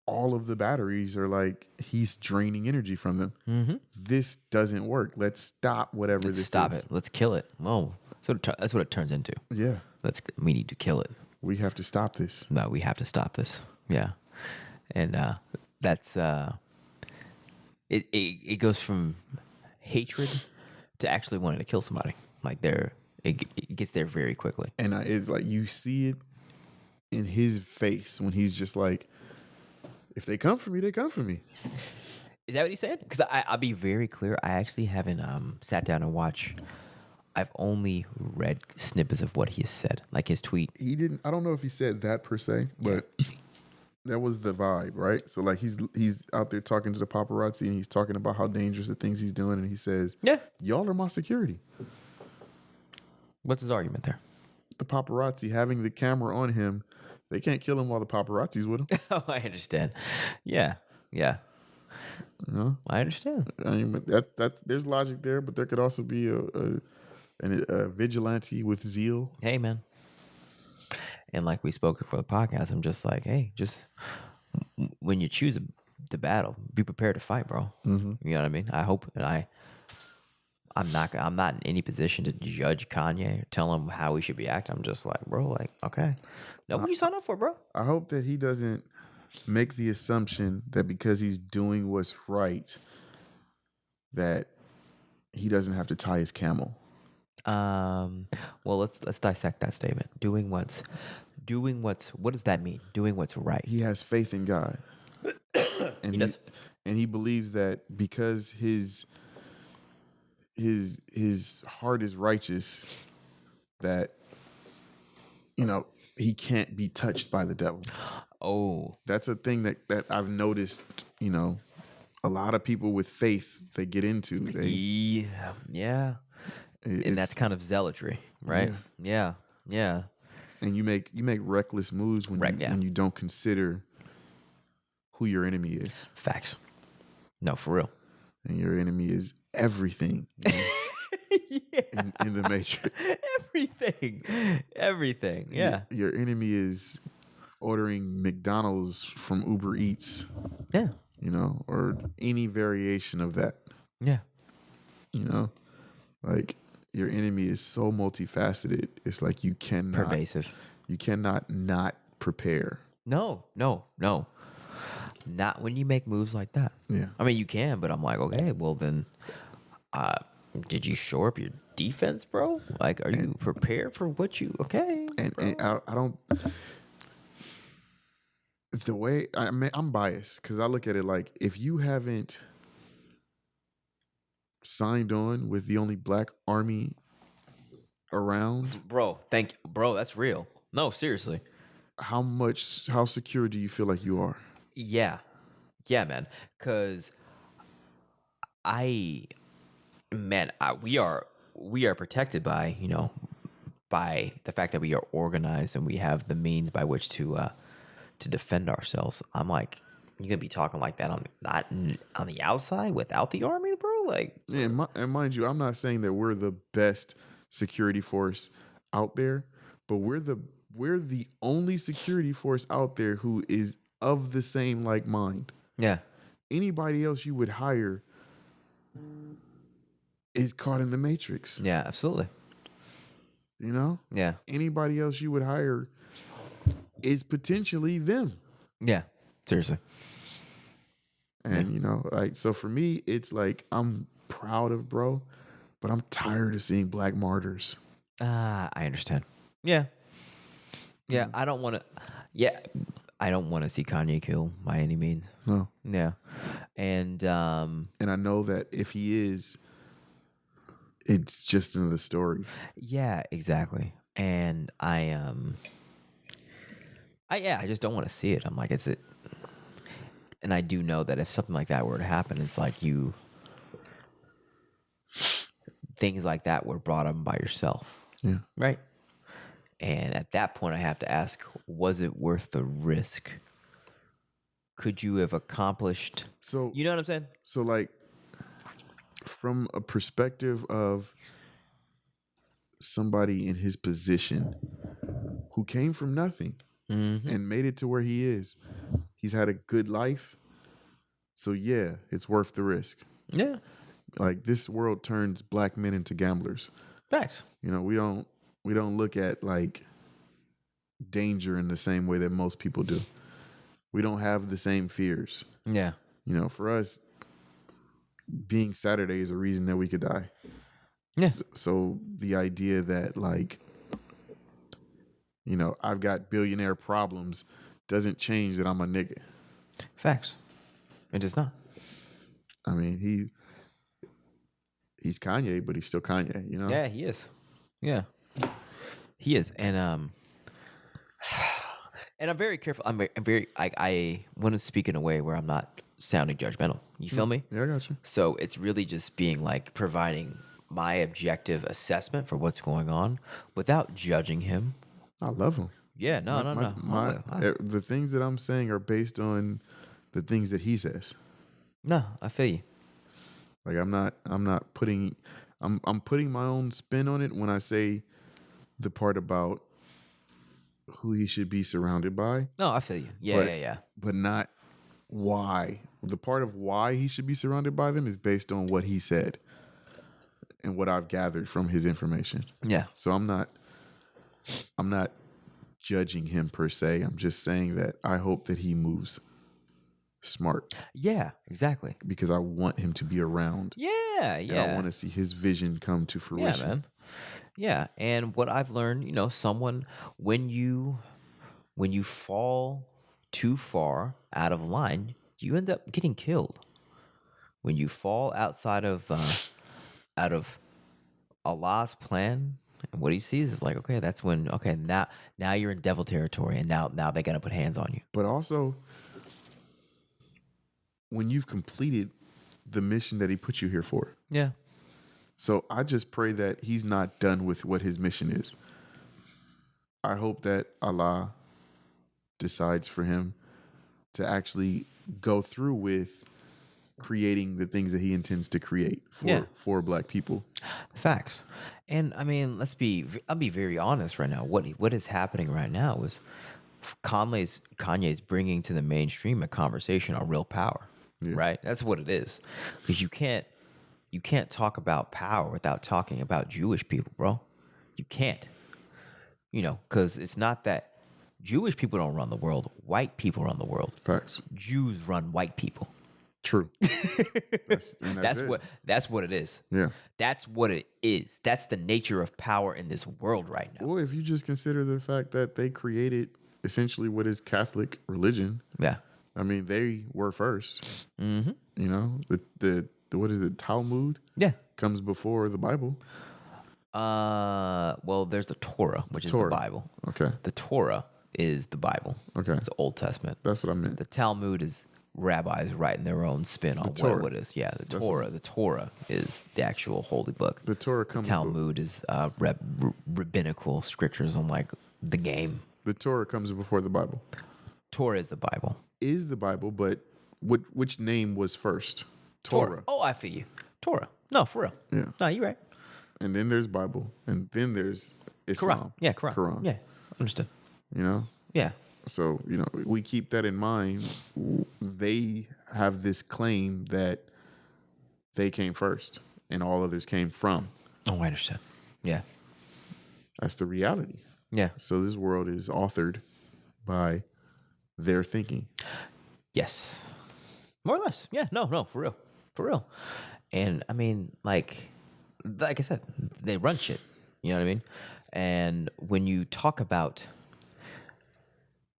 All of the batteries are like, he's draining energy from them. Mm-hmm. This doesn't work. Let's stop whatever this is. Stop it. Let's kill it. Whoa. That's what it turns into. Yeah. We need to kill it. We have to stop this. No, we have to stop this. Yeah. And that's it goes from hatred to actually wanting to kill somebody. Like it gets there very quickly. And it's like you see it in his face when he's just like, if they come for me, they come for me. Is that what he said? Because I'll be very clear. I actually haven't sat down and watched. I've only read snippets of what he has said, like his tweet. He didn't. I don't know if he said that per se, but that was the vibe, right? So like he's out there talking to the paparazzi and he's talking about how dangerous the things he's doing, and he says, Yeah. y'all are my security. What's his argument there? The paparazzi having the camera on him, they can't kill him while the paparazzi's with him. Oh, I understand. Yeah. You know? I understand. I mean, that's there's logic there, but there could also be a vigilante with zeal. Hey, man. And like we spoke for the podcast, I'm just like, hey, just when you choose the battle, be prepared to fight, bro. Mm-hmm. You know what I mean? I hope, and I'm not in any position to judge Kanye or tell him how he should be acting. I'm just like, bro, like, okay, know what you signed up for, bro. I hope that he doesn't make the assumption that because he's doing what's right, that he doesn't have to tie his camel. Well, let's dissect that statement. What does that mean? Doing what's right. He has faith in God, and he believes that because his heart is righteous, that he can't be touched by the devil. Oh, that's a thing that I've noticed. A lot of people with faith they get into. Yeah. And that's kind of zealotry, right? Yeah. And you make reckless moves when you don't consider who your enemy is. Facts. No, for real. And your enemy is everything in the Matrix. Everything. Yeah. Your enemy is ordering McDonald's from Uber Eats. Yeah. Or any variation of that. Yeah. Like your enemy is so multifaceted. It's like you cannot pervasive. You cannot not prepare. No. Not when you make moves like that. Yeah. I mean, you can, but I'm like, okay, well then, did you shore up your defense, bro? Like, are you prepared for what you? Okay. And I don't. The way I'm biased because I look at it like if you haven't signed on with the only black army around, bro, that's real. No, seriously. How secure do you feel like you are? Yeah, man. Because we are protected by by the fact that we are organized and we have the means by which to defend ourselves. I'm like, you're gonna be talking like that on the outside without the army, bro? Like, yeah, and mind you, I'm not saying that we're the best security force out there, but we're the only security force out there who is of the same like mind. Yeah. Anybody else you would hire is caught in the Matrix. Yeah, absolutely. Yeah. Anybody else you would hire is potentially them. Yeah, seriously. And so for me, it's like I'm proud of bro, but I'm tired of seeing black martyrs. I understand. Yeah. I don't want to. Yeah, I don't want to see Kanye killed by any means. No. Yeah, and I know that if he is, it's just another story. Yeah, exactly. And I just don't want to see it. I'm like, and I do know that if something like that were to happen, it's like things like that were brought up by yourself. Yeah. Right. And at that point, I have to ask, was it worth the risk? Could you have accomplished? So, you know what I'm saying? So, like, from a perspective of somebody in his position who came from nothing and made it to where he is, he's had a good life. So, yeah, it's worth the risk. Yeah. Like, this world turns black men into gamblers. Facts. We don't look at like danger in the same way that most people do. We don't have the same fears. Yeah. For us, being Saturday is a reason that we could die. Yeah. So the idea that, like, I've got billionaire problems doesn't change that I'm a nigga. Facts. It does not. I mean, he's Kanye, but he's still Kanye, Yeah, he is. Yeah, he is. And I'm very careful. I want to speak in a way where I'm not sounding judgmental. You feel me? Yeah, I got you. So it's really just being like providing my objective assessment for what's going on without judging him. I love him. Yeah, no. The things that I'm saying are based on the things that he says. No, I feel you. Like I'm putting my own spin on it when I say the part about who he should be surrounded by. No, I feel you. Yeah. But not why. The part of why he should be surrounded by them is based on what he said and what I've gathered from his information. Yeah. So I'm not judging him per se. I'm just saying that I hope that he moves smart. Yeah, exactly. Because I want him to be around. Yeah. And I want to see his vision come to fruition. Yeah, man. Yeah, and what I've learned, someone when you fall too far out of line, you end up getting killed. When you fall outside of Allah's plan, and what he sees is like, okay, that's when now you're in devil territory, and now they're gonna put hands on you. But also, when you've completed the mission that he put you here for. Yeah. So I just pray that he's not done with what his mission is. I hope that Allah decides for him to actually go through with creating the things that he intends to create for Black people. Facts. And I mean, I'll be very honest right now. What is happening right now is Kanye's bringing to the mainstream a conversation on real power. Yeah. Right? That's what it is. Because you can't talk about power without talking about Jewish people, bro. You can't. Because it's not that Jewish people don't run the world. White people run the world. Facts. Jews run white people. True. That's what it is. Yeah. That's what it is. That's the nature of power in this world right now. Well, if you just consider the fact that they created essentially what is Catholic religion. Yeah. I mean, they were first. Mm-hmm. The what is it? Talmud? Yeah. Comes before the Bible. Well, there's the Torah, which is the Bible. Okay. The Torah is the Bible. Okay. It's the Old Testament. That's what I meant. The Talmud is rabbis writing their own spin on what it is. Yeah, the Torah. The Torah is the actual holy book. The Torah comes. The Talmud is rabbinical scriptures on like the game. The Torah comes before the Bible. Torah is the Bible. Is the Bible, but which name was first? Torah. Oh, I feel you. Torah. No, for real. Yeah. No, you're right. And then there's Bible, and then there's Islam. Quran. Yeah, Quran. Yeah, understood. Yeah. So, we keep that in mind. They have this claim that they came first and all others came from. Oh, I understand. Yeah. That's the reality. Yeah. So this world is authored by their thinking. Yes. More or less. Yeah. No, for real. For real. And I mean, like I said, they run shit. You know what I mean? And when you talk about,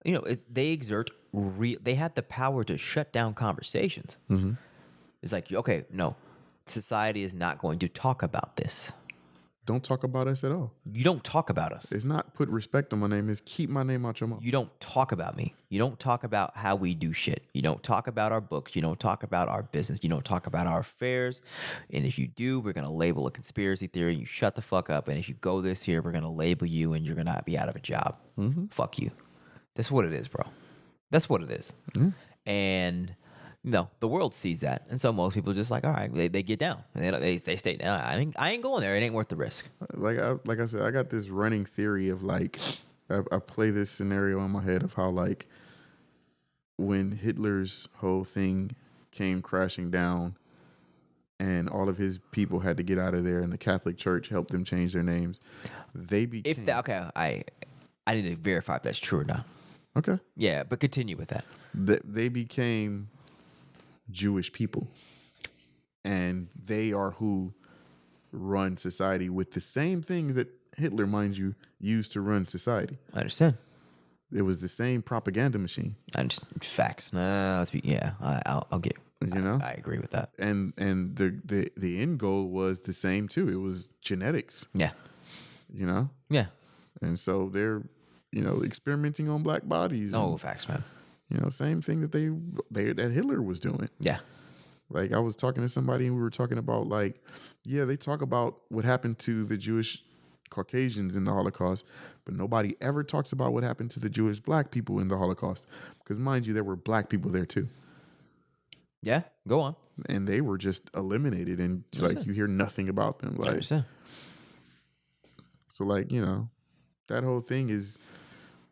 they they had the power to shut down conversations. Mm-hmm. It's like, okay, no, society is not going to talk about this. Don't talk about us at all. You don't talk about us. It's not put respect on my name. It's keep my name out your mouth. You don't talk about me. You don't talk about how we do shit. You don't talk about our books. You don't talk about our business. You don't talk about our affairs. And if you do, we're going to label a conspiracy theory. You shut the fuck up. And if you go this here, we're going to label you and you're going to be out of a job. Mm-hmm. Fuck you. That's what it is, bro. That's what it is. Mm-hmm. And the world sees that, and so most people just like, all right, they get down, and they stay down. I ain't going there. It ain't worth the risk. Like I said, I got this running theory of like, I play this scenario in my head of how like, when Hitler's whole thing came crashing down, and all of his people had to get out of there, and the Catholic Church helped them change their names. They became I need to verify if that's true or not. Okay. Yeah, but continue with that. They became Jewish people. and they are who run society with the same things that Hitler, mind you, used to run society. I understand. It was the same propaganda machine. I just facts. Nah, let's be. Yeah, I'll get. You know, I agree with that. And the end goal was the same too. It was genetics. Yeah. You know. Yeah. And so they're, experimenting on black bodies. Oh, facts, man. Same thing that that Hitler was doing. Yeah. Like I was talking to somebody and we were talking about they talk about what happened to the Jewish Caucasians in the Holocaust, but nobody ever talks about what happened to the Jewish black people in the Holocaust. Because mind you, there were black people there too. Yeah, go on. And they were just eliminated, and you hear nothing about them. I understand. So that whole thing is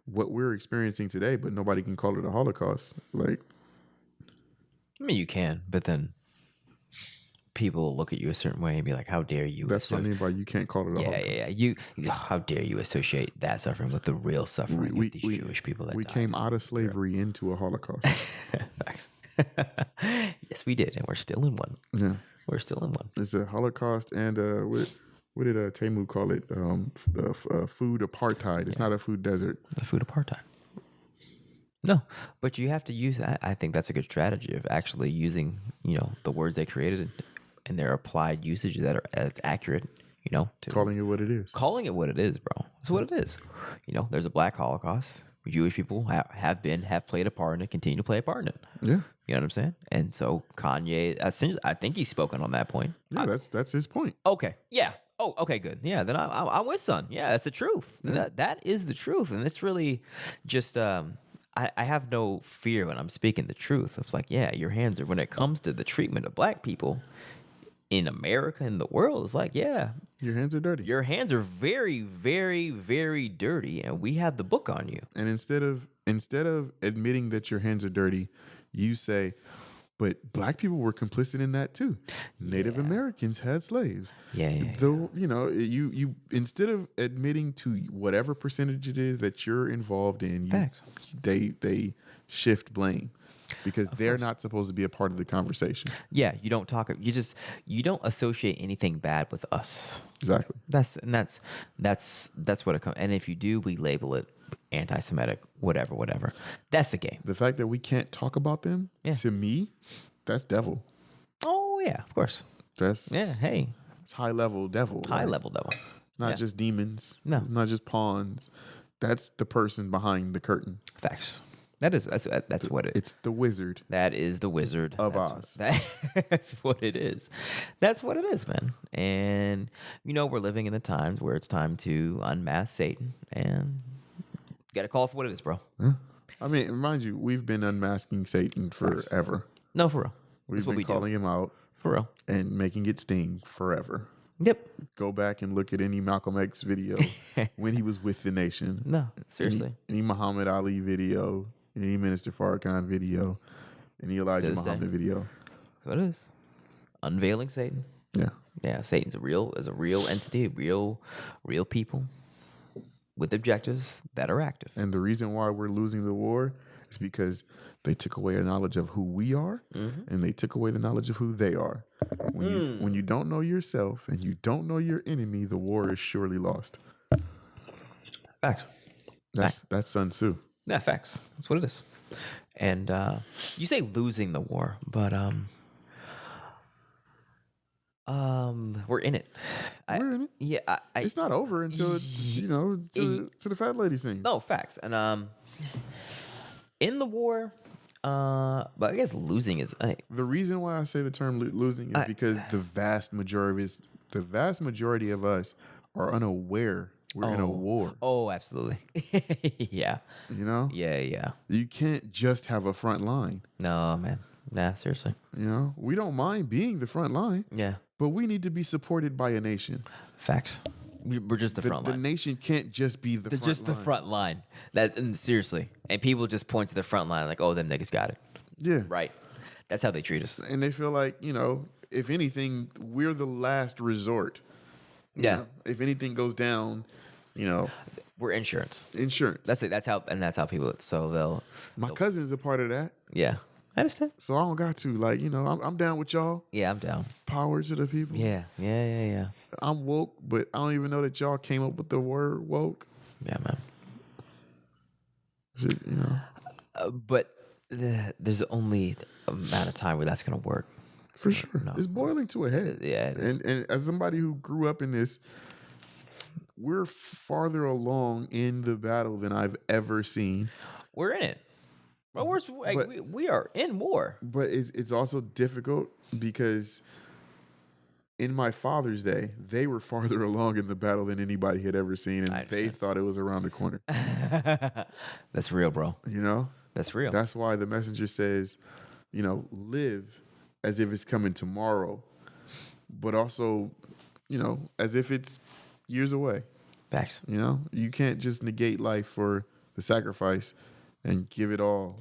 what we're experiencing today, but nobody can call it a Holocaust. I mean, you can, but then people will look at you a certain way and be like, "How dare you?" That's what I mean by you can't call it a Holocaust. Yeah. You, how dare you associate that suffering with the real suffering of these Jewish people that we died. came out of slavery into a Holocaust. Facts. Yes, we did, and we're still in one. Yeah, we're still in one. It's a Holocaust, and what did Temu call it? Food apartheid. It's not a food desert. The food apartheid. No, but you have to use. I think that's a good strategy of actually using, the words they created and their applied usage that's accurate. Calling it what it is. Calling it what it is, bro. That's what it is. There's a black Holocaust. Jewish people have played a part in it, continue to play a part in it. Yeah. You know what I'm saying? And so Kanye, I think he's spoken on that point. Yeah, that's his point. Okay. Yeah. Oh, okay, good. Yeah, then I'm with son. Yeah, that's the truth. Yeah. That is the truth. And it's really just, I have no fear when I'm speaking the truth. It's like, yeah, your hands are, when it comes to the treatment of black people in America, in the world, it's like, yeah. Your hands are dirty. Your hands are very, very, very dirty, and we have the book on you. And instead of admitting that your hands are dirty, you say, but black people were complicit in that too. Native Americans had slaves. Yeah. You instead of admitting to whatever percentage it is that you're involved in, they shift blame. Because they're not supposed to be a part of the conversation. Yeah, you don't talk. You don't associate anything bad with us. Exactly. That's what it comes. And if you do, we label it anti-Semitic, whatever. That's the game. The fact that we can't talk about them, to me, that's devil. Oh yeah, of course. Hey, it's high level devil. High level devil. Not just demons. No, not just pawns. That's the person behind the curtain. Facts. That's what it is. It's the wizard. That is the Wizard of Oz. That's what it is. That's what it is, man. And we're living in the times where it's time to unmask Satan, and you got to call it for what it is, bro. Yeah. I mean, mind you, we've been unmasking Satan forever. No, for real. We've been calling him out for real and making it sting forever. Yep. Go back and look at any Malcolm X video when he was with the nation. No, seriously. Any Muhammad Ali video. Any Minister Farrakhan video, any Elijah Muhammad video. That's what it is. Unveiling Satan. Yeah. Satan's a real entity, real people with objectives that are active. And the reason why we're losing the war is because they took away our knowledge of who we are, and they took away the knowledge of who they are. When you don't know yourself and you don't know your enemy, the war is surely lost. Facts. That's Sun Tzu. Yeah, facts. That's what it is. And you say losing the war, but we're in it. We're in it. Yeah, it's not over until it's to the fat lady sings. No, facts. And in the war, but I guess losing is the reason why I say the term losing is because the vast majority of us are unaware. We're in a war. Oh, absolutely. Yeah. Yeah. You can't just have a front line. No, man. Nah, seriously. We don't mind being the front line. Yeah. But we need to be supported by a nation. Facts. We're just the front line. The nation can't just be the front line. The front line. And seriously. And people just point to the front line like, oh, them niggas got it. Yeah. Right. That's how they treat us. And they feel like, if anything, we're the last resort. Yeah. If anything goes down, we're insurance. Insurance. That's it. That's how people. So they'll. My cousin's a part of that. Yeah. I understand. So I don't got to. Like, I'm down with y'all. Yeah, I'm down. Power to the people. Yeah. I'm woke, but I don't even know that y'all came up with the word woke. Yeah, man. Shit, But there's only a amount of time where that's going to work. For sure. No. It's boiling to a head. Yeah, it is. And as somebody who grew up in this, we're farther along in the battle than I've ever seen. We're in it. Well, we are in war. But it's also difficult because in my father's day, they were farther along in the battle than anybody had ever seen, and they thought it was around the corner. That's real, bro. That's real. That's why the messenger says, live as if it's coming tomorrow, but also, as if it's years away. Facts. You can't just negate life for the sacrifice and give it all.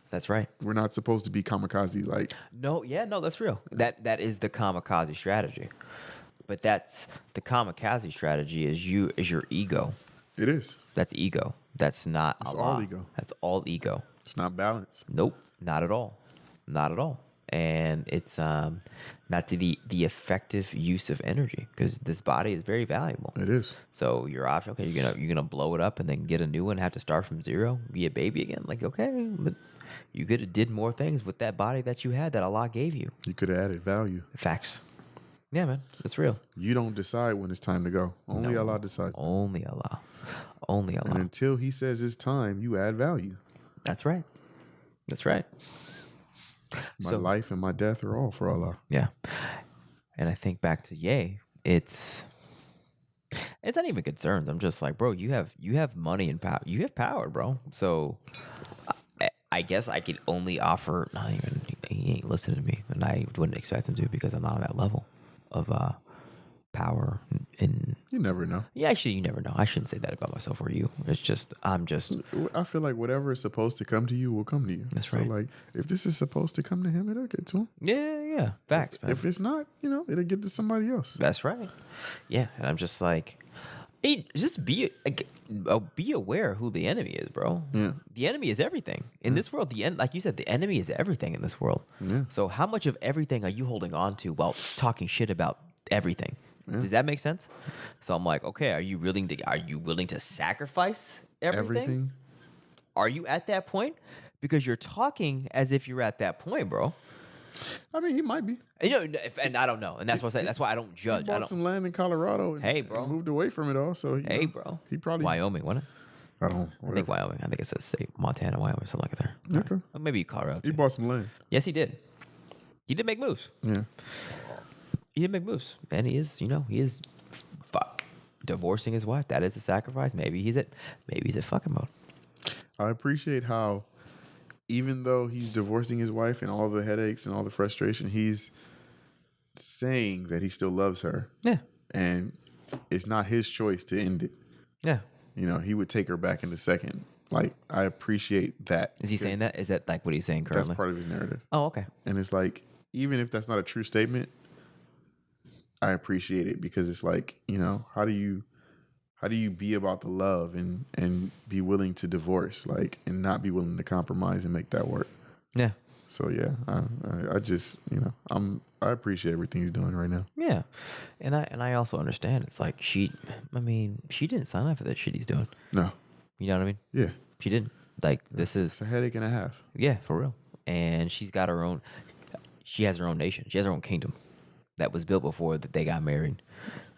That's right. We're not supposed to be kamikaze. Like, no, that's real. That is the kamikaze strategy. But that's the kamikaze strategy is your ego. It is. That's ego. That's not It's Allah. all ego. That's all ego. It's not balanced. Nope, not at all. Not at all. And it's not to the effective use of energy because this body is very valuable. It is. So your option, okay, you're gonna blow it up and then get a new one, have to start from zero, be a baby again. Like, okay, but you could have did more things with that body that you had that Allah gave you. You could have added value. Facts. Yeah, man, it's real. You don't decide when it's time to go. Only Allah decides. Only Allah. Only Allah. And until He says it's time, you add value. That's right. That's right. My life and my death are all for Allah. Yeah. And I think back to Ye, it's not even concerns. I'm just like, bro, you have money and power. You have power, bro. So I guess I could only offer. Not even he ain't listening to me, and I wouldn't expect him to because I'm not on that level of power. In You never know. yeah, actually, you never know. I shouldn't say that about myself or you. It's just I'm just. I feel like whatever is supposed to come to you will come to you. That's so right. Like if this is supposed to come to him, it'll get to him. Yeah. Facts, man. If it's not, it'll get to somebody else. That's right. Yeah, and I'm just like, hey, just be aware who the enemy is, bro. Yeah. The enemy is everything in this world. Like you said, the enemy is everything in this world. Yeah. So how much of everything are you holding on to while talking shit about everything? Yeah. Does that make sense? So I'm like, okay, are you willing to sacrifice everything? Are you at that point? Because you're talking as if you're at that point, bro. I mean, he might be. And I don't know, and that's what I say. That's why I don't judge. He bought some land in Colorado. Bro, moved away from it all. So bro, he probably Wyoming, wasn't it? I don't. I think Wyoming. I think it's a state, Montana, Wyoming, something like that. There. Okay. Or maybe Colorado. He bought some land. Yes, he did. He did make moves. Yeah. He did make moves, and he is divorcing his wife. That is a sacrifice. Maybe he's at fucking mode. I appreciate how, even though he's divorcing his wife and all the headaches and all the frustration, he's saying that he still loves her. Yeah. And it's not his choice to end it. Yeah. He would take her back in a second. Like, I appreciate that. Is he saying that? Is that like what he's saying currently? That's part of his narrative. Oh, okay. And it's like, even if that's not a true statement, I appreciate it because it's like, how do you be about the love and be willing to divorce, like, and not be willing to compromise and make that work? Yeah. So yeah, I just I appreciate everything he's doing right now. Yeah, and I also understand. It's like she didn't sign up for that shit he's doing. No. You know what I mean? Yeah. She didn't. Like it's a headache and a half. Yeah, for real. And she has her own nation. She has her own kingdom that was built before that they got married.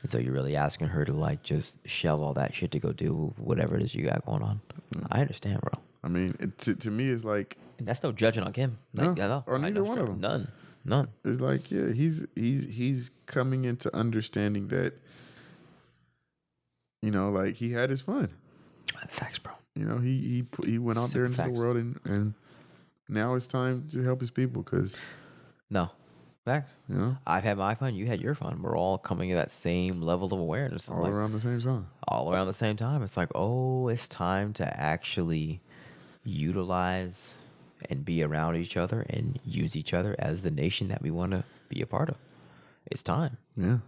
And so you're really asking her to like just shelve all that shit to go do whatever it is you got going on. I understand, bro. I mean, to me, it's like, and that's no judging on Kim. Like, no, or neither one of them. None. It's like, yeah, he's coming into understanding that, like he had his fun. Facts, bro. He went out there into the world and now it's time to help his people because. No. Facts. I've had my fun. You had your fun. We're all coming to that same level of awareness. All around the same time. All around the same time. It's like, oh, it's time to actually utilize and be around each other and use each other as the nation that we want to be a part of. It's time. Yeah.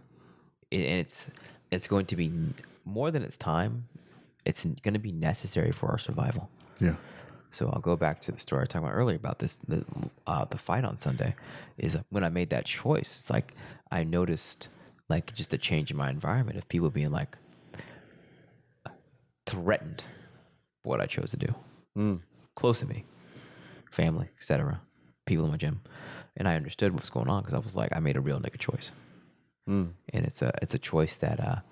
And it's going to be more than it's time. It's going to be necessary for our survival. Yeah. So I'll go back to the story I was talking about earlier about the fight on Sunday. Is when I made that choice, it's like I noticed like just a change in my environment of people being like threatened for what I chose to do. Close to me, family, etc., people in my gym, and I understood what was going on because I was like, I made a real nigga choice, and it's a choice that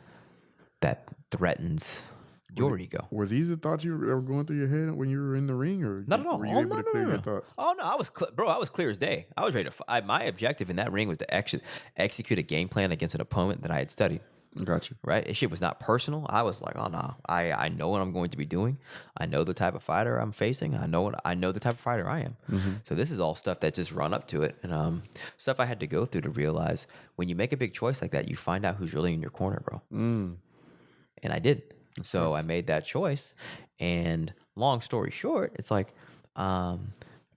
threatens your ego. Were these the thoughts you were going through your head when you were in the ring, or Not at all. were you able to clear your thoughts? Oh no, I was clear as day. I was ready to. My objective in that ring was to execute a game plan against an opponent that I had studied. Gotcha. Right? This shit was not personal. I was like, oh no, I know what I'm going to be doing. I know the type of fighter I'm facing. I know the type of fighter I am. So this is all stuff that just run up to it, and stuff I had to go through to realize when you make a big choice like that, you find out who's really in your corner, bro. And I did. So I made that choice, and long story short, it's like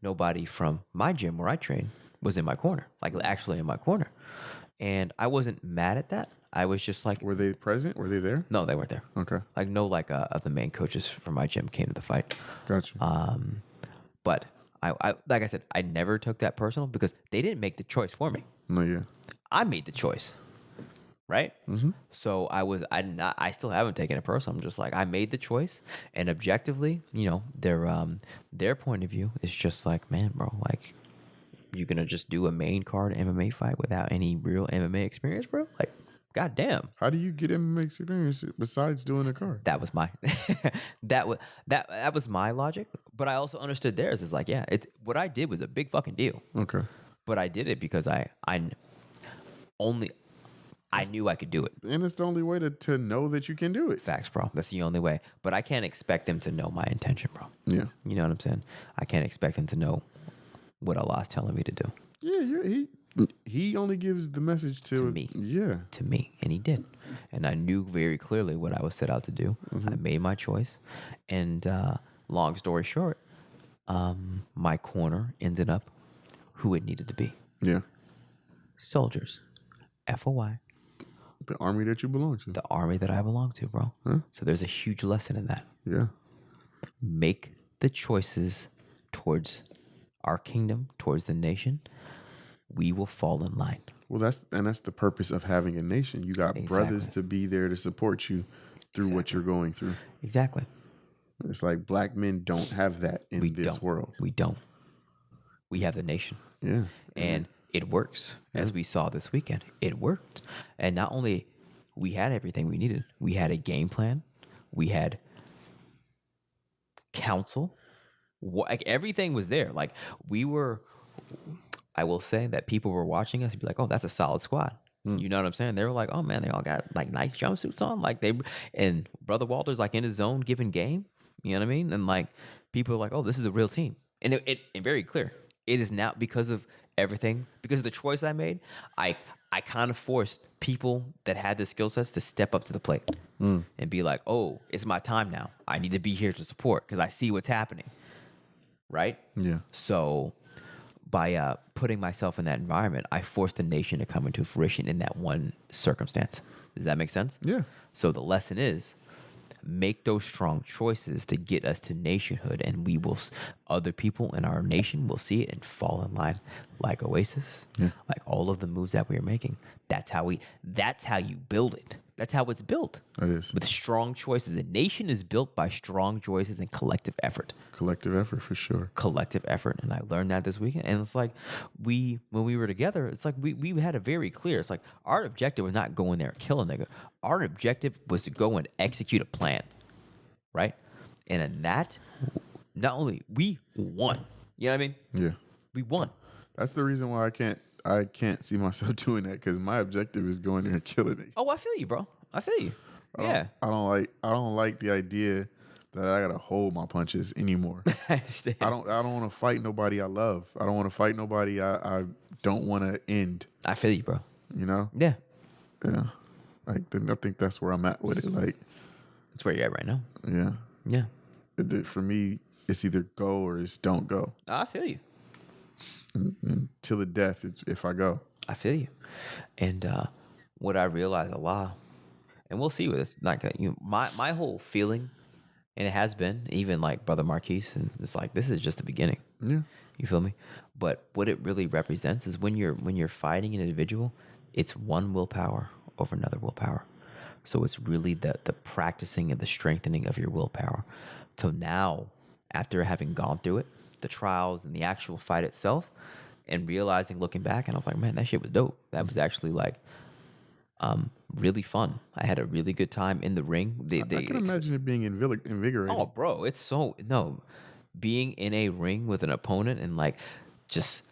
nobody from my gym where I train was in my corner, like actually in my corner, and I wasn't mad at that. I was just like, were they present? Were they there? No, they weren't there. Okay. Like no, of the main coaches from my gym came to the fight. Gotcha. But I like I said, I never took that personal because they didn't make the choice for me. No, yeah. I made the choice. Right? So I still haven't taken it personal. I'm just like, I made the choice, and objectively, their point of view is just like, man, bro, like, you gonna just do a main card MMA fight without any real MMA experience, bro? Like, goddamn. How do you get MMA experience besides doing the card? That was my that was my logic, but I also understood theirs. Is like, yeah, what I did was a big fucking deal. Okay. But I did it because I knew I could do it. And it's the only way to know that you can do it. Facts, bro. That's the only way. But I can't expect them to know my intention, bro. Yeah. You know what I'm saying? I can't expect them to know what Allah's telling me to do. Yeah, he only gives the message to me. Yeah. To me. And he did. And I knew very clearly what I was set out to do. I made my choice. And long story short, my corner ended up who it needed to be. Yeah. Soldiers. FOY. The army that you belong to. The army that I belong to, bro. Huh? So there's a huge lesson in that. Yeah. Make the choices towards our kingdom, towards the nation. We will fall in line. Well, that's the purpose of having a nation. You got brothers to be there to support you through what you're going through. Exactly. It's like black men don't have that in this world. We don't. We have the nation. Yeah. And it works, as we saw this weekend. It worked. And not only we had everything we needed, we had a game plan. We had counsel. Like everything was there. Like I will say that people were watching us and be like, oh, that's a solid squad. You know what I'm saying? They were like, oh man, they all got like nice jumpsuits on. Like and Brother Walter's like in his zone giving game. You know what I mean? And like people are like, oh, this is a real team. And it very clear. It is now because of everything, because of the choice I made, I kind of forced people that had the skill sets to step up to the plate and be like, oh, it's my time now. I need to be here to support because I see what's happening. Right? Yeah. So by putting myself in that environment, I forced the nation to come into fruition in that one circumstance. Does that make sense? Yeah. So the lesson is, make those strong choices to get us to nationhood, and other people in our nation will see it and fall in line, like Oasis, like all of the moves that we are making. That's how you build it. That's how it's built. It is. With strong choices. A nation is built by strong choices and collective effort. Collective effort, for sure. Collective effort. And I learned that this weekend. And it's like, when we were together, it's like we had it very clear. It's like our objective was not go in there and kill a nigga. Our objective was to go and execute a plan. Right? And in that, not only we won. You know what I mean? Yeah. We won. That's the reason why I can't see myself doing that, because my objective is going there and killing it. Oh, I feel you, bro. I feel you. Yeah. I don't like the idea that I gotta hold my punches anymore. I understand. I don't want to fight nobody I love. I don't want to fight nobody I don't want to end. I feel you, bro. You know? Yeah. Yeah. Like I think that's where I'm at with it. Like, that's where you're at right now. Yeah. Yeah. For me, it's either go or it's don't go. I feel you. And till the death, if I go. I feel you. And what I realized a lot, and we'll see with this, like my whole feeling And it has been, even like Brother Marquise, and it's like this is just the beginning. Yeah. You feel me? But what it really represents is when you're fighting an individual, it's one willpower over another willpower. So it's really the practicing and the strengthening of your willpower. So now, after having gone through it, the trials and the actual fight itself, and realizing, looking back, and I was like, man, that shit was dope. That was actually like really fun. I had a really good time in the ring. I can imagine it being invigorating. Oh, bro, it's so no. Being in a ring with an opponent and like just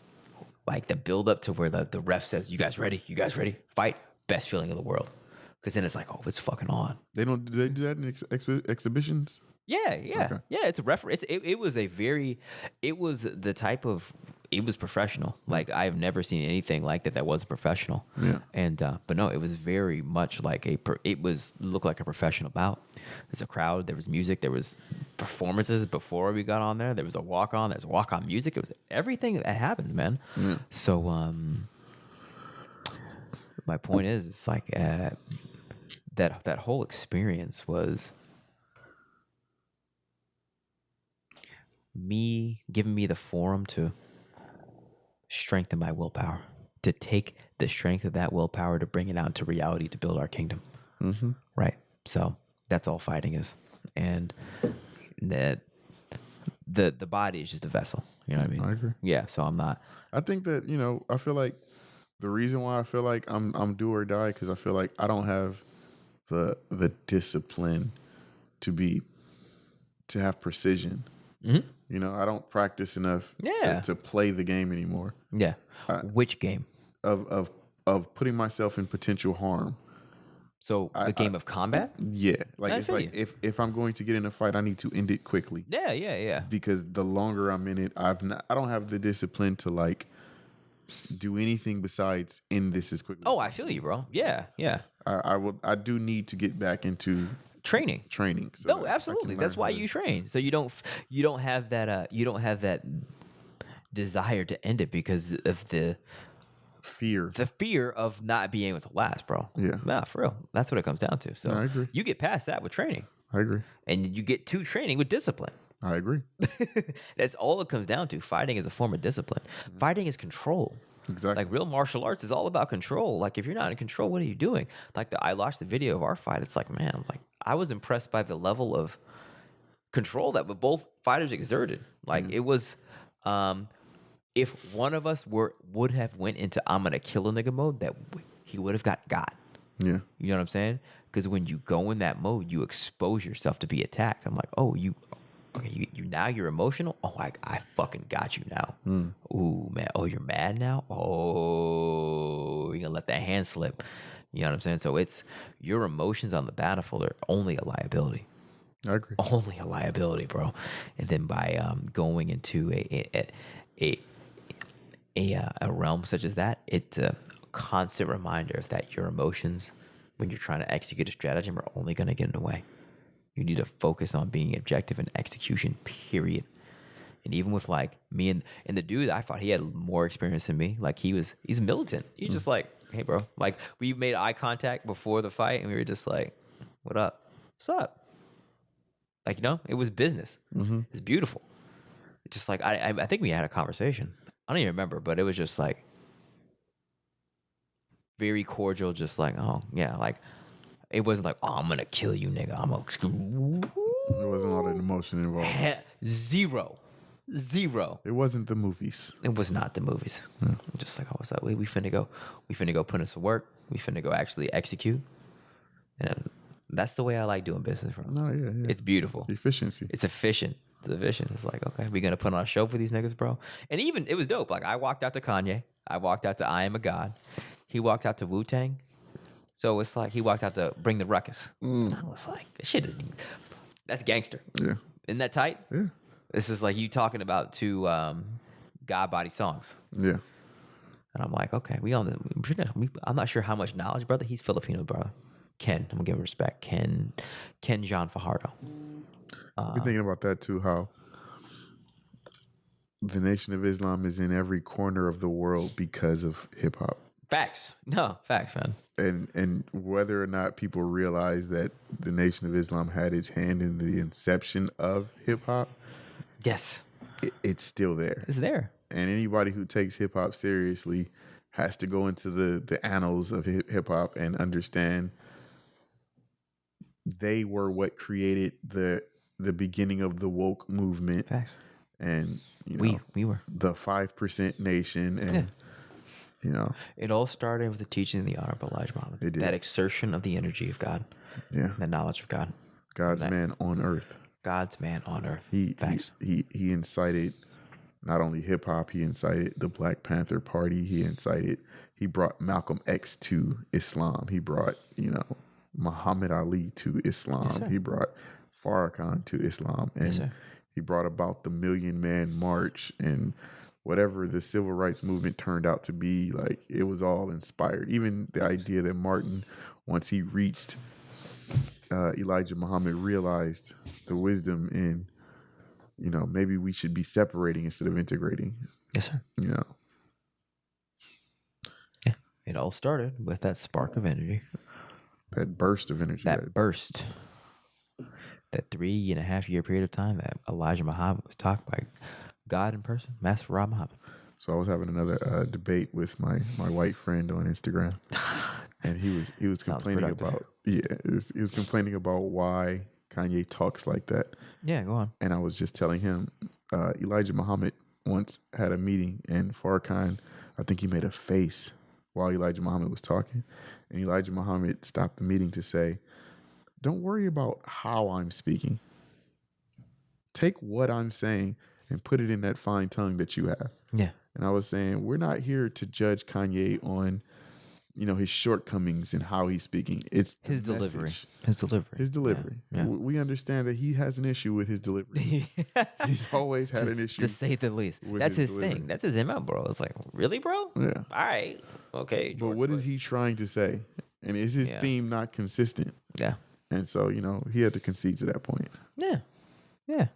like the build up to where the ref says, "You guys ready? You guys ready? Fight!" Best feeling in the world. Because then it's like, oh, it's fucking on. Do they do that in exhibitions? Yeah. Okay. Yeah, it's a reference. It was a very, it was the type of, it was professional. Like I've never seen anything like that wasn't professional. Yeah. And but no, it was very much like looked like a professional bout. There's a crowd. There was music. There was performances before we got on there. There was a walk on. There's walk on music. It was everything that happens, man. Yeah. So my point is, it's like that whole experience was giving me the forum to strengthen my willpower, to take the strength of that willpower to bring it out into reality to build our kingdom. Mm-hmm. Right. So that's all fighting is. And that the body is just a vessel. You know what I mean? I agree. Yeah. So I'm not. I think that, I feel like the reason why I feel like I'm do or die, because I feel like I don't have the discipline to have precision. Mm-hmm. I don't practice enough to play the game anymore. Yeah. Which game? Of putting myself in potential harm. So the game of combat? Yeah. Like it's like if I'm going to get in a fight, I need to end it quickly. Yeah. Because the longer I'm in it, I don't have the discipline to like do anything besides end this as quickly. Oh, I feel you, bro. Yeah. I do need to get back into training. So no, absolutely. That's why you train. So you don't have that desire to end it because of the fear of not being able to last, bro. Yeah. Nah, for real. That's what it comes down to. So I agree. You get past that with training. I agree. And you get to training with discipline. I agree. That's all it comes down to. Fighting is a form of discipline. Fighting is control. Exactly. Like real martial arts is all about control. Like if you're not in control, what are you doing? Like I watched the video of our fight. It's like, man, I was impressed by the level of control that both fighters exerted. Like it was, if one of us would have went into I'm gonna kill a nigga mode, that he would have got. Yeah. You know what I'm saying? Because when you go in that mode, you expose yourself to be attacked. I'm like, oh, you now you're emotional. Oh, I fucking got you now. Ooh, man. Oh, you're mad now. Oh, you're gonna let that hand slip. You know what I'm saying? So it's your emotions on the battlefield are only a liability. I agree. Only a liability, bro. And then by going into a realm such as that, it's a constant reminder of that your emotions, when you're trying to execute a stratagem, are only going to get in the way. You need to focus on being objective and execution, period. And even with like me and the dude, I thought he had more experience than me. Like he's militant. He's just like, hey, bro. Like we made eye contact before the fight, and we were just like, what up? What's up? Like, it was business. Mm-hmm. It's beautiful. It's just like I think we had a conversation. I don't even remember, but it was just like very cordial. Just like, oh yeah, like. It wasn't like, oh, I'm going to kill you, nigga. I'm going to... There wasn't all that emotion involved. Zero. It wasn't the movies. It was not the movies. Just like, oh, what's up? We finna go put in some work. We finna go actually execute. And that's the way I like doing business, bro. No, yeah. It's beautiful. Efficiency. It's efficient. It's like, okay, we going to put on a show for these niggas, bro. And even, it was dope. Like, I walked out to Kanye. I walked out to I Am a God. He walked out to Wu-Tang. So it's like he walked out to Bring the Ruckus. And I was like, this shit that's gangster. Yeah. Isn't that tight? Yeah. This is like you talking about two God body songs. Yeah. And I'm like, okay, I'm not sure how much knowledge, brother. He's Filipino, brother. Ken, I'm gonna give him respect. Ken John Fajardo. I've been thinking about that too, how the Nation of Islam is in every corner of the world because of hip hop. Facts. No, facts, man. And whether or not people realize that the Nation of Islam had its hand in the inception of hip hop, Yes. it's still there. It's there. And anybody who takes hip hop seriously has to go into the annals of hip hop and understand they were what created the beginning of the woke movement. Facts. And we were the 5% nation, and it all started with the teaching of the Honorable Elijah Muhammad. It did. That exertion of the energy of God. Yeah. The knowledge of God. God's man on earth. God's man on earth. He Facts. incited not only hip hop, he incited the Black Panther Party. He brought Malcolm X to Islam. He brought, Muhammad Ali to Islam. Yes, he brought Farrakhan to Islam. And Yes, he brought about the Million Man March and whatever the civil rights movement turned out to be. Like, it was all inspired. Even the idea that Martin, once he reached Elijah Muhammad, realized the wisdom in, maybe we should be separating instead of integrating. Yes, sir. Yeah. It all started with that spark of energy. That burst of energy. That burst. That 3.5 year period of time that Elijah Muhammad was taught by God in person, Master Rob Muhammad. So I was having another debate with my white friend on Instagram, and he was complaining about he was complaining about why Kanye talks like that. Yeah, go on. And I was just telling him Elijah Muhammad once had a meeting, and Farrakhan, I think he made a face while Elijah Muhammad was talking, and Elijah Muhammad stopped the meeting to say, "Don't worry about how I'm speaking. Take what I'm saying and put it in that fine tongue that you have." Yeah. And I was saying, we're not here to judge Kanye on, his shortcomings and how he's speaking. It's his delivery. His delivery. Yeah. We understand that he has an issue with his delivery. He's always had an issue, to say the least. That's his thing. That's his MO, bro. It's like, really, bro? Yeah. All right. Okay. But what is he trying to say? And is his theme not consistent? Yeah. And so, he had to concede to that point. Yeah. Yeah.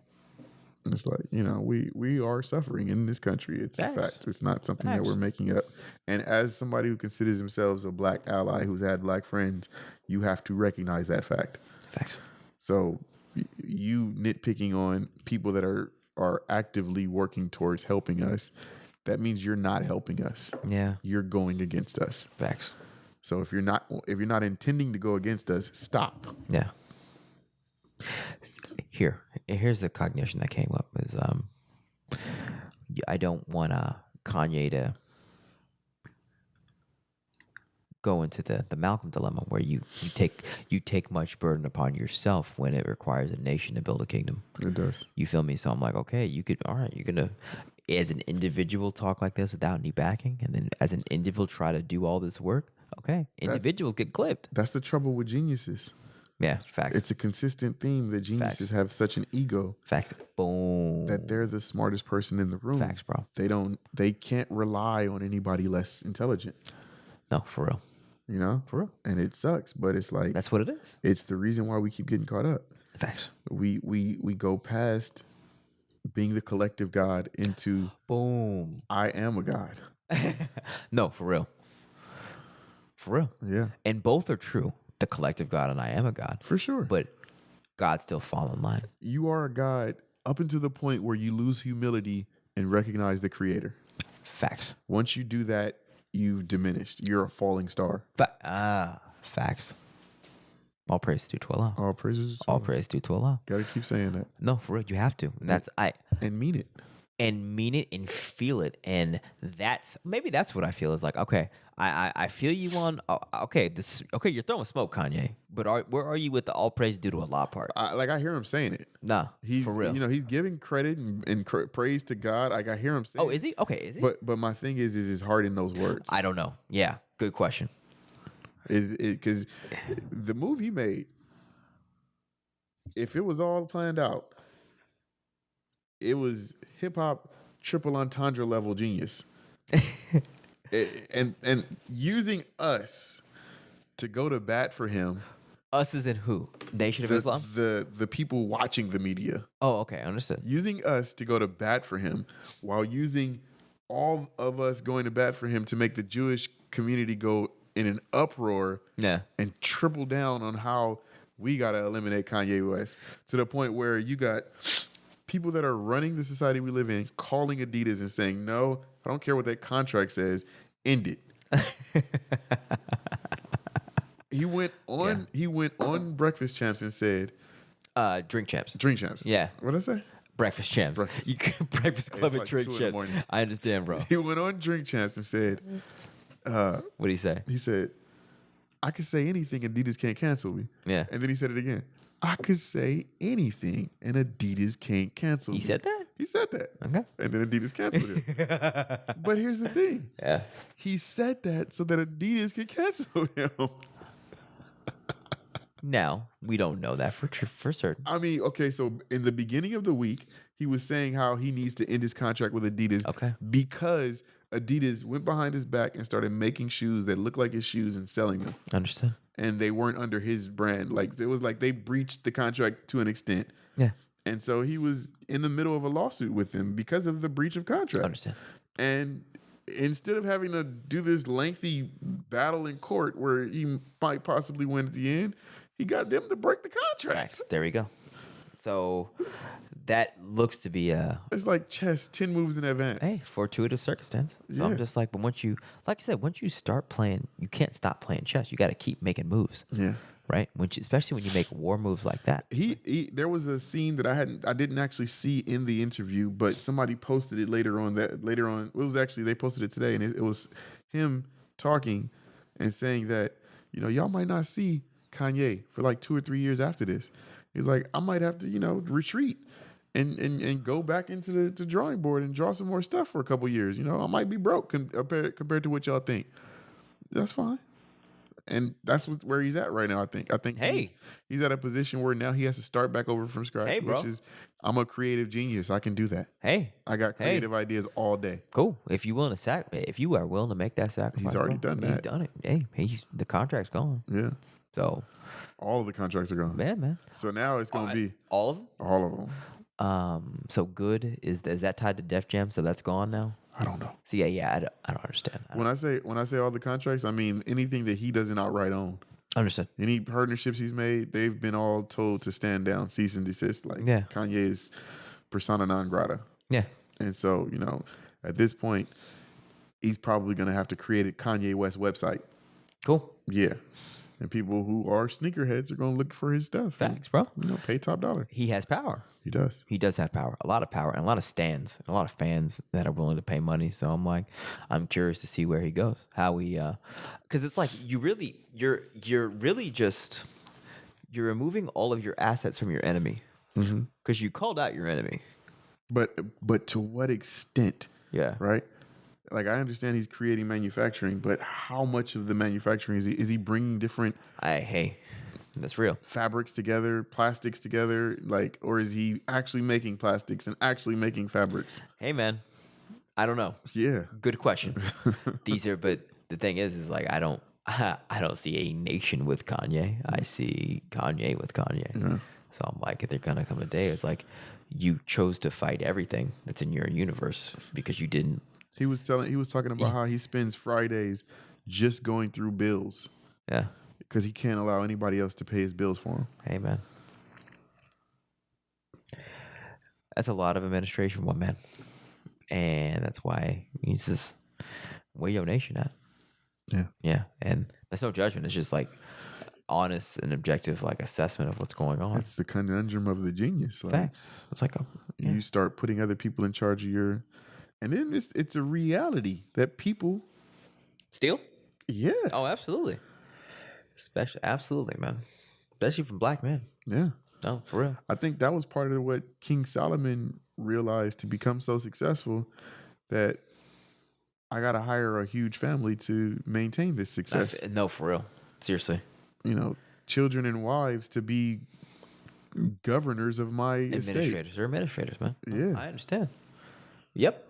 And it's like, we are suffering in this country. It's a fact. It's not something that we're making up. And as somebody who considers themselves a black ally who's had black friends, you have to recognize that fact. Facts. So you nitpicking on people that are actively working towards helping us, that means you're not helping us. Yeah. You're going against us. Facts. So if you're not intending to go against us, stop. Yeah. Here's the cognition that came up is I don't want Kanye to go into the Malcolm dilemma where you take much burden upon yourself when it requires a nation to build a kingdom. It does. You feel me? So I'm like, okay, you're gonna as an individual talk like this without any backing, and then as an individual try to do all this work. Okay, individual get clipped. That's the trouble with geniuses. Yeah, facts. It's a consistent theme that geniuses have such an ego. Facts. Boom. That they're the smartest person in the room. Facts, bro. They can't rely on anybody less intelligent. No, for real. For real. And it sucks, but it's like that's what it is. It's the reason why we keep getting caught up. Facts. We go past being the collective God into boom. I am a God. No, for real. For real. Yeah. And both are true. The collective God and I am a God. For sure. But God still fall in line. You are a God up until the point where you lose humility and recognize the creator. Facts. Once you do that, you've diminished. You're a falling star. Facts. All praise due to Allah. All praises. All praise due to Allah. Gotta keep saying that. No, for real. You have to. And and mean it. And mean it and feel it. And that's what I feel is like, okay, I feel you on, okay, you're throwing smoke, Kanye, but where are you with the all praise due to Allah part? I hear him saying it. Nah, he's for real. He's giving credit and praise to God. Like, I hear him saying. Oh, is he? Okay, is he? But my thing is his heart in those words. I don't know. Yeah, good question. Is it because the move he made, if it was all planned out, it was hip hop triple entendre level genius. and using us to go to bat for him. Us is in who? Nation of Islam? The people watching the media. Oh, okay, understood. Using us to go to bat for him while using all of us going to bat for him to make the Jewish community go in an uproar and triple down on how we got to eliminate Kanye West, to the point where you got people that are running the society we live in calling Adidas and saying, no, I don't care what that contract says, end it. He went on Breakfast Champs and said, Drink Champs. Drink Champs. Yeah. What did I say? Breakfast Champs. Breakfast Club and Drink Champs. I understand, bro. He went on Drink Champs and said, what did he say? He said, I could say anything, Adidas can't cancel me. Yeah. And then he said it again. I could say anything and Adidas can't cancel me. He said that? He said that. Okay. And then Adidas canceled it. But here's the thing. Yeah. He said that so that Adidas could cancel him. Now, we don't know that for certain. I mean, okay, so in the beginning of the week, he was saying how he needs to end his contract with Adidas because Adidas went behind his back and started making shoes that look like his shoes and selling them. Understand. And they weren't under his brand. Like, it was like they breached the contract to an extent. Yeah. And so he was in the middle of a lawsuit with them because of the breach of contract. Understand. And instead of having to do this lengthy battle in court where he might possibly win at the end, he got them to break the contract. Facts. There we go. So that looks to be it's like chess, 10 moves in advance. Hey, fortuitous circumstance. So I'm just like, but once you, like I said, once you start playing, you can't stop playing chess. You got to keep making moves. Yeah. Right. Especially when you make war moves like that. There was a scene that I didn't actually see in the interview, but somebody posted it later on. It was actually, they posted it today, and it was him talking and saying that, y'all might not see Kanye for like 2 or 3 years after this. He's like, I might have to, retreat and go back into the drawing board and draw some more stuff for a couple years. I might be broke compared to what y'all think. That's fine. And that's where he's at right now, I think. He's at a position where now he has to start back over from scratch, which is, I'm a creative genius. I can do that. I got creative ideas all day. Cool. If you are willing to make that sacrifice, he's already done that. He's done it. The contract's gone. Yeah. So all of the contracts are gone. Yeah, man. So now it's going to be all of them. All of them. So good is that tied to Def Jam? So that's gone now. I don't know. So yeah, I don't understand. When I say all the contracts, I mean anything that he doesn't outright own. Understand. Any partnerships he's made, they've been all told to stand down, cease and desist. Like Kanye is persona non grata. Yeah. And so at this point, he's probably going to have to create a Kanye West website. Cool. Yeah. And people who are sneakerheads are going to look for his stuff. Facts, bro. Pay top dollar. He has power. He does. He does have power. A lot of power and a lot of stands, and a lot of fans that are willing to pay money. So I'm curious to see where he goes. How he, because it's like you're really just removing all of your assets from your enemy. Because you called out your enemy. But to what extent? Yeah. Right. Like, I understand he's creating manufacturing, but how much of the manufacturing is he bringing different? Hey, that's real. Fabrics together, plastics together, or is he actually making plastics and actually making fabrics? Hey, man, I don't know. Yeah, good question. But the thing is like I don't see a nation with Kanye. I see Kanye with Kanye. Yeah. So I'm like, there gonna come a day. It's like you chose to fight everything that's in your universe because you didn't. He was talking about how he spends Fridays just going through bills. Yeah. Because he can't allow anybody else to pay his bills for him. Hey, man. That's a lot of administration, one man. And that's why he's just, where your nation at? Yeah. Yeah. And that's no judgment. It's just like honest and objective assessment of what's going on. That's the conundrum of the genius. Facts. It's like you start putting other people in charge of your... And then it's a reality that people steal. Yeah. Oh, absolutely. Absolutely, man. Especially from black men. Yeah. No, for real. I think that was part of what King Solomon realized to become so successful, that I got to hire a huge family to maintain this success. No, for real. Seriously. Children and wives to be governors of my administrators. estate. They're administrators, man. Yeah. I understand. Yep.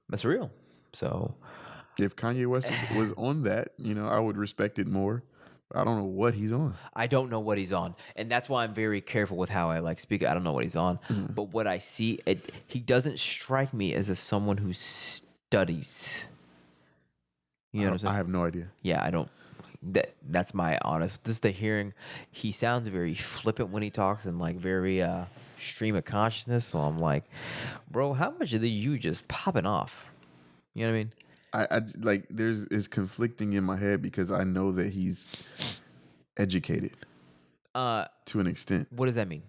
That's real. So if Kanye West was on that, I would respect it more. I don't know what he's on. I don't know what he's on. And that's why I'm very careful with how I speak. I don't know what he's on. Mm-hmm. But what I see, he doesn't strike me as someone who studies. You know what I'm saying? I have no idea. Yeah, I don't. That's my honest. Just the hearing, he sounds very flippant when he talks and like very stream of consciousness. So I'm like, bro, how much of you just popping off? You know what I mean? I like it's conflicting in my head because I know that he's educated to an extent. What does that mean?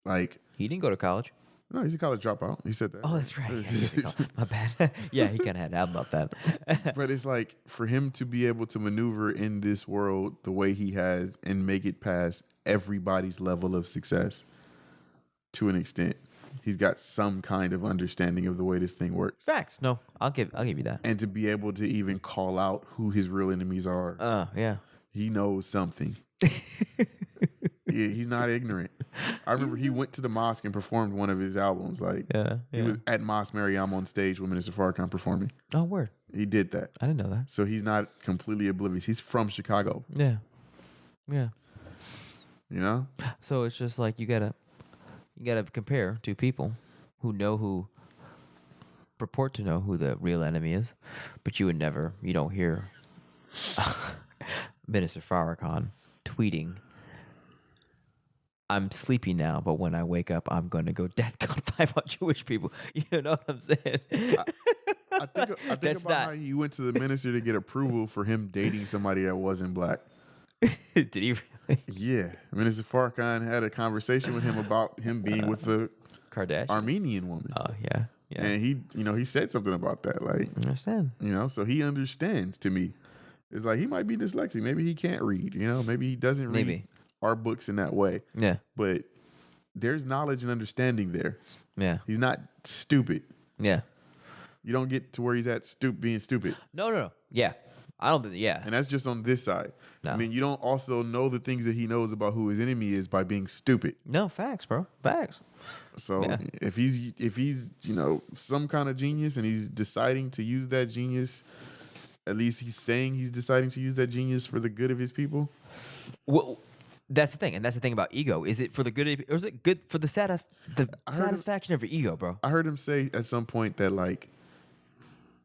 Like He didn't go to college. no, he's a college dropout. He said that. Oh, that's right. Yeah, he's a college. My bad. Yeah, he kind of had to about that. But it's like for him to be able to maneuver in this world the way he has and make it past everybody's level of success to an extent. He's got some kind of understanding of the way this thing works. Facts. No, I'll give you that. And to be able to even call out who his real enemies are. Yeah. He knows something. Yeah, he's not ignorant. I remember he went to the mosque and performed one of his albums. Like, he was at Mosque Mariam on stage with Minister Farrakhan performing. Oh, word. He did that. I didn't know that. So he's not completely oblivious. He's from Chicago. Yeah. Yeah. You know? So it's just like you gotta compare two people who purport to know who the real enemy is, but you don't hear Minister Farrakhan tweeting, "I'm sleepy now, but when I wake up, I'm going to go death code 5 on Jewish people." You know what I'm saying? I think about how you went to the minister to get approval for him dating somebody that wasn't black. Did he really? Yeah. Minister Farrakhan had a conversation with him about him being with the Kardashian Armenian woman. Oh, yeah. Yeah. And he said something about that. Like, I understand. So he understands to me. It's like he might be dyslexic. Maybe he can't read, maybe he doesn't read our books in that way. Yeah. But there's knowledge and understanding there. Yeah. He's not stupid. Yeah. You don't get to where he's at being stupid. No. Yeah. I don't think, yeah. And that's just on this side. No. I mean, you don't also know the things that he knows about who his enemy is by being stupid. No, facts, bro. Facts. So if he's some kind of genius and he's deciding to use that genius, at least he's saying he's deciding to use that genius for the good of his people. Well, that's the thing, and that's the thing about ego. Is it for the good, or is it good for the satisfaction of your ego, bro? I heard him say at some point that like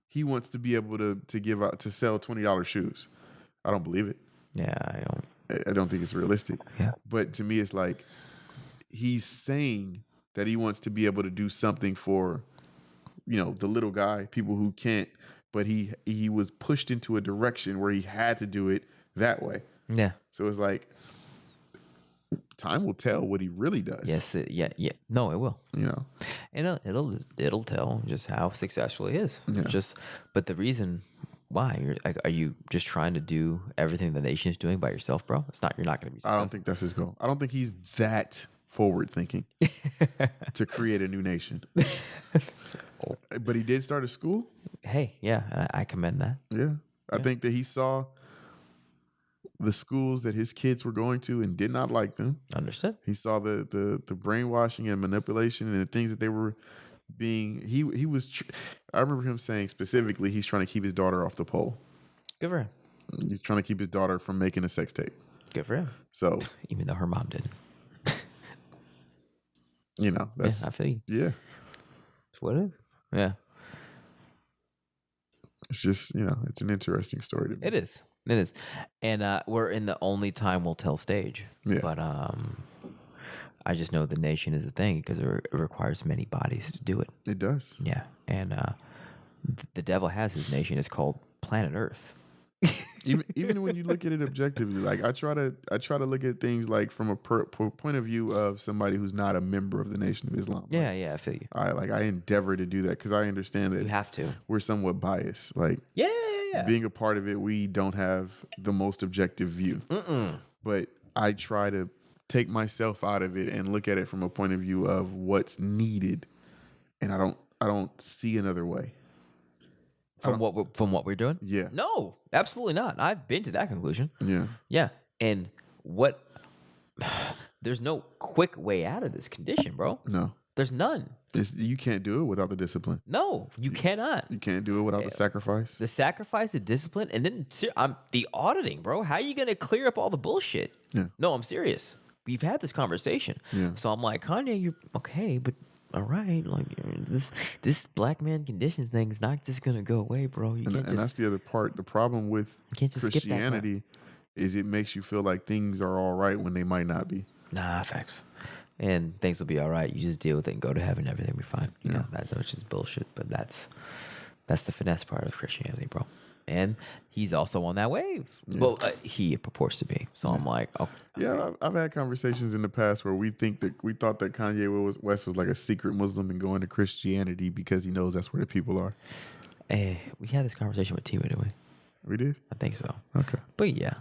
he wants to be able to sell $20 shoes. I don't believe it. Yeah, I don't think it's realistic. Yeah. But to me, it's like he's saying that he wants to be able to do something for, the little guy, people who can't. But he was pushed into a direction where he had to do it that way. Yeah. So it's like time will tell what he really does. Yes. Yeah. No, it will. And it'll tell just how successful he is. Yeah. But the reason why are you just trying to do everything the nation is doing by yourself, bro? You're not going to be successful. I don't think that's his goal. I don't think he's that forward thinking to create a new nation. But he did start a school. Hey, yeah, I commend that. Yeah. I think that he saw the schools that his kids were going to and did not like them. Understood. He saw the brainwashing and manipulation and the things that they were being. I remember him saying specifically he's trying to keep his daughter off the pole. Good for him. He's trying to keep his daughter from making a sex tape. Good for him. So even though her mom didn't. That's I feel you. Yeah. That's what it is. Yeah. It's just, it's an interesting story to me. It is. And we're in the only time we'll tell stage. Yeah. But I just know the nation is a thing because it requires many bodies to do it. It does. Yeah. And the devil has his nation. It's called planet Earth. Even when you look at it objectively, like I try to look at things like from a point of view of somebody who's not a member of the Nation of Islam. Yeah, I feel you. I endeavor to do that because I understand that you have to. We're somewhat biased. Like being a part of it, we don't have the most objective view. But I try to take myself out of it and look at it from a point of view of what's needed, and I don't see another way. From what we're doing? Yeah. No, absolutely not. I've been to that conclusion. Yeah. Yeah. And there's no quick way out of this condition, bro. No. There's none. You can't do it without the discipline. No, you cannot. You can't do it without the sacrifice. The sacrifice, the discipline, and then the auditing, bro. How are you going to clear up all the bullshit? Yeah. No, I'm serious. We've had this conversation. Yeah. So I'm like, Kanye, you're okay, but all right, like this black man condition thing is not just gonna go away, bro. You can't And that's the other part. The problem with can't just skip that crap. Christianity is it makes you feel like things are all right when they might not be. Nah, facts. And things will be all right. You just deal with it and go to heaven. Everything will be fine. You know, which is bullshit. But that's the finesse part of Christianity, bro. And he's also on that wave. Yeah. Well, he purports to be. So I'm like, oh. Yeah, I've had conversations in the past where we thought that Kanye West was like a secret Muslim and going to Christianity because he knows that's where the people are. Hey, we had this conversation with T, didn't we? We did? I think so. Okay. But yeah,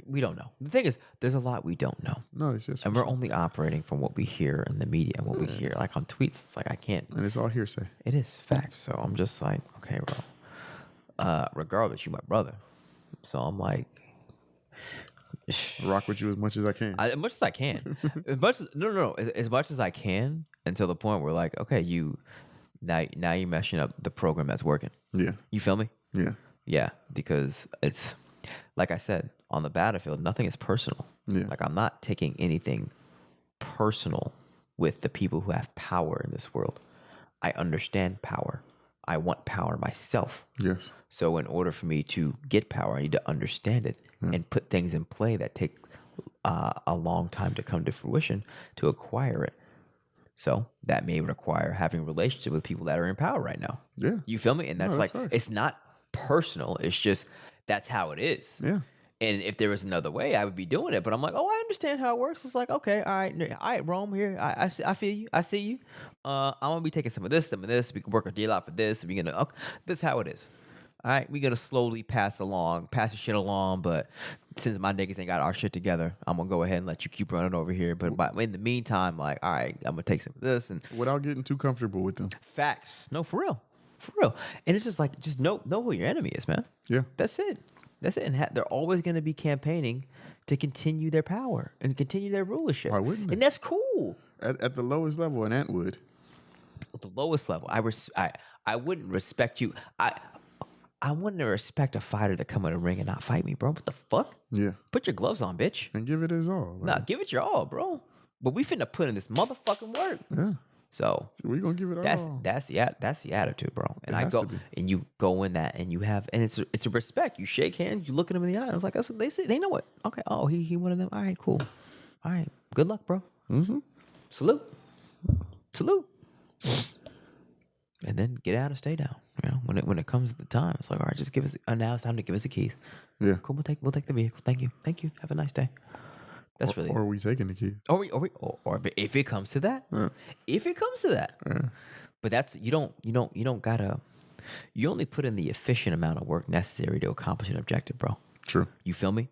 we don't know. The thing is, there's a lot we don't know. No, it's just... And we're only operating from what we hear in the media and what we hear, like on tweets. It's like, I can't... And it's all hearsay. It is facts. So I'm just like, okay, bro. Regardless, you my brother. So I'm like... rock with you as much as I can. As much as I can. As much as I can until the point where like, okay, now you're meshing up the program that's working. Yeah. You feel me? Yeah. Yeah, because it's... Like I said, on the battlefield, nothing is personal. Yeah. Like I'm not taking anything personal with the people who have power in this world. I understand power. I want power myself. Yes. So in order for me to get power, I need to understand it and put things in play that take a long time to come to fruition to acquire it. So that may require having relationship with people that are in power right now. Yeah. You feel me? And that's right. It's not personal. It's just... That's how it is. Yeah. And if there was another way, I would be doing it. But I'm like, oh, I understand how it works. It's like, okay, all right, Rome here. I feel you. I see you. I'm gonna be taking some of this. We can work a deal out for this. We're gonna. Okay, this is how it is. All right, we're gonna slowly pass the shit along. But since my niggas ain't got our shit together, I'm gonna go ahead and let you keep running over here. But in the meantime, like, all right, I'm gonna take some of this and without getting too comfortable with them. Facts. No, for real. For real. And it's just like, just know who your enemy is, man. Yeah. That's it. And they're always going to be campaigning to continue their power and continue their rulership. Why wouldn't they? And that's cool. At the lowest level, an ant would. At the lowest level, I wouldn't respect you. I wouldn't respect a fighter to come in a ring and not fight me, bro. What the fuck? Yeah. Put your gloves on, bitch. And give it his all. Nah, give it your all, bro. But we finna put in this motherfucking work. Yeah. So we're gonna give it all. That's the attitude, bro. And I go and you go in that and you have and it's a respect. You shake hands, you look at them in the eye. And it's like that's what they say. They know it. Okay. Oh, he one of them. All right, cool. All right. Good luck, bro. Mm-hmm. Salute. And then get out and stay down. You know, when it comes to the time, it's like, all right, just give us. Now it's time to give us the keys. Yeah. Cool. We'll take the vehicle. Thank you. Have a nice day. That's really. Or are we taking the key? Or if it comes to that, if it comes to that, but that's you don't gotta. You only put in the efficient amount of work necessary to accomplish an objective, bro. True. You feel me?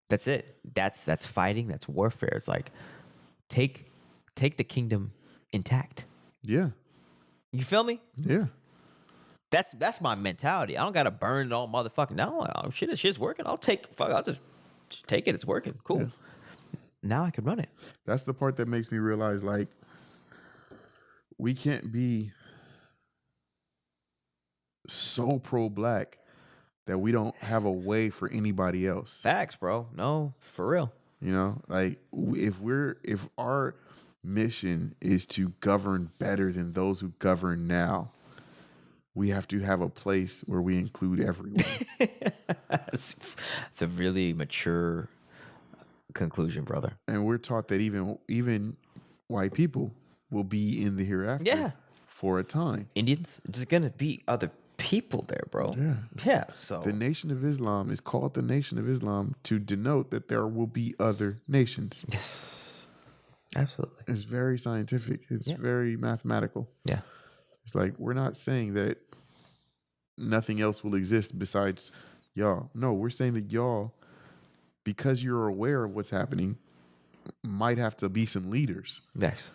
That's it. That's fighting. That's warfare. It's like take the kingdom intact. Yeah. You feel me? Yeah. That's my mentality. I don't gotta burn it all, motherfucking. No, shit's working. I'll just take it. It's working. Cool. Yeah. Now I can run it. That's the part that makes me realize, like, we can't be so pro-black that we don't have a way for anybody else. Facts, bro. No, for real. You know, like, if our mission is to govern better than those who govern now, we have to have a place where we include everyone. It's a really mature conclusion, brother. And we're taught that even white people will be in the hereafter for a time. Indians, there's gonna be other people there, bro. Yeah. So the Nation of Islam is called the Nation of Islam to denote that there will be other nations. Yes, absolutely. It's very scientific. It's very mathematical. Yeah. It's like we're not saying that nothing else will exist besides y'all. No, we're saying that y'all, because you're aware of what's happening, might have to be some leaders. Yes.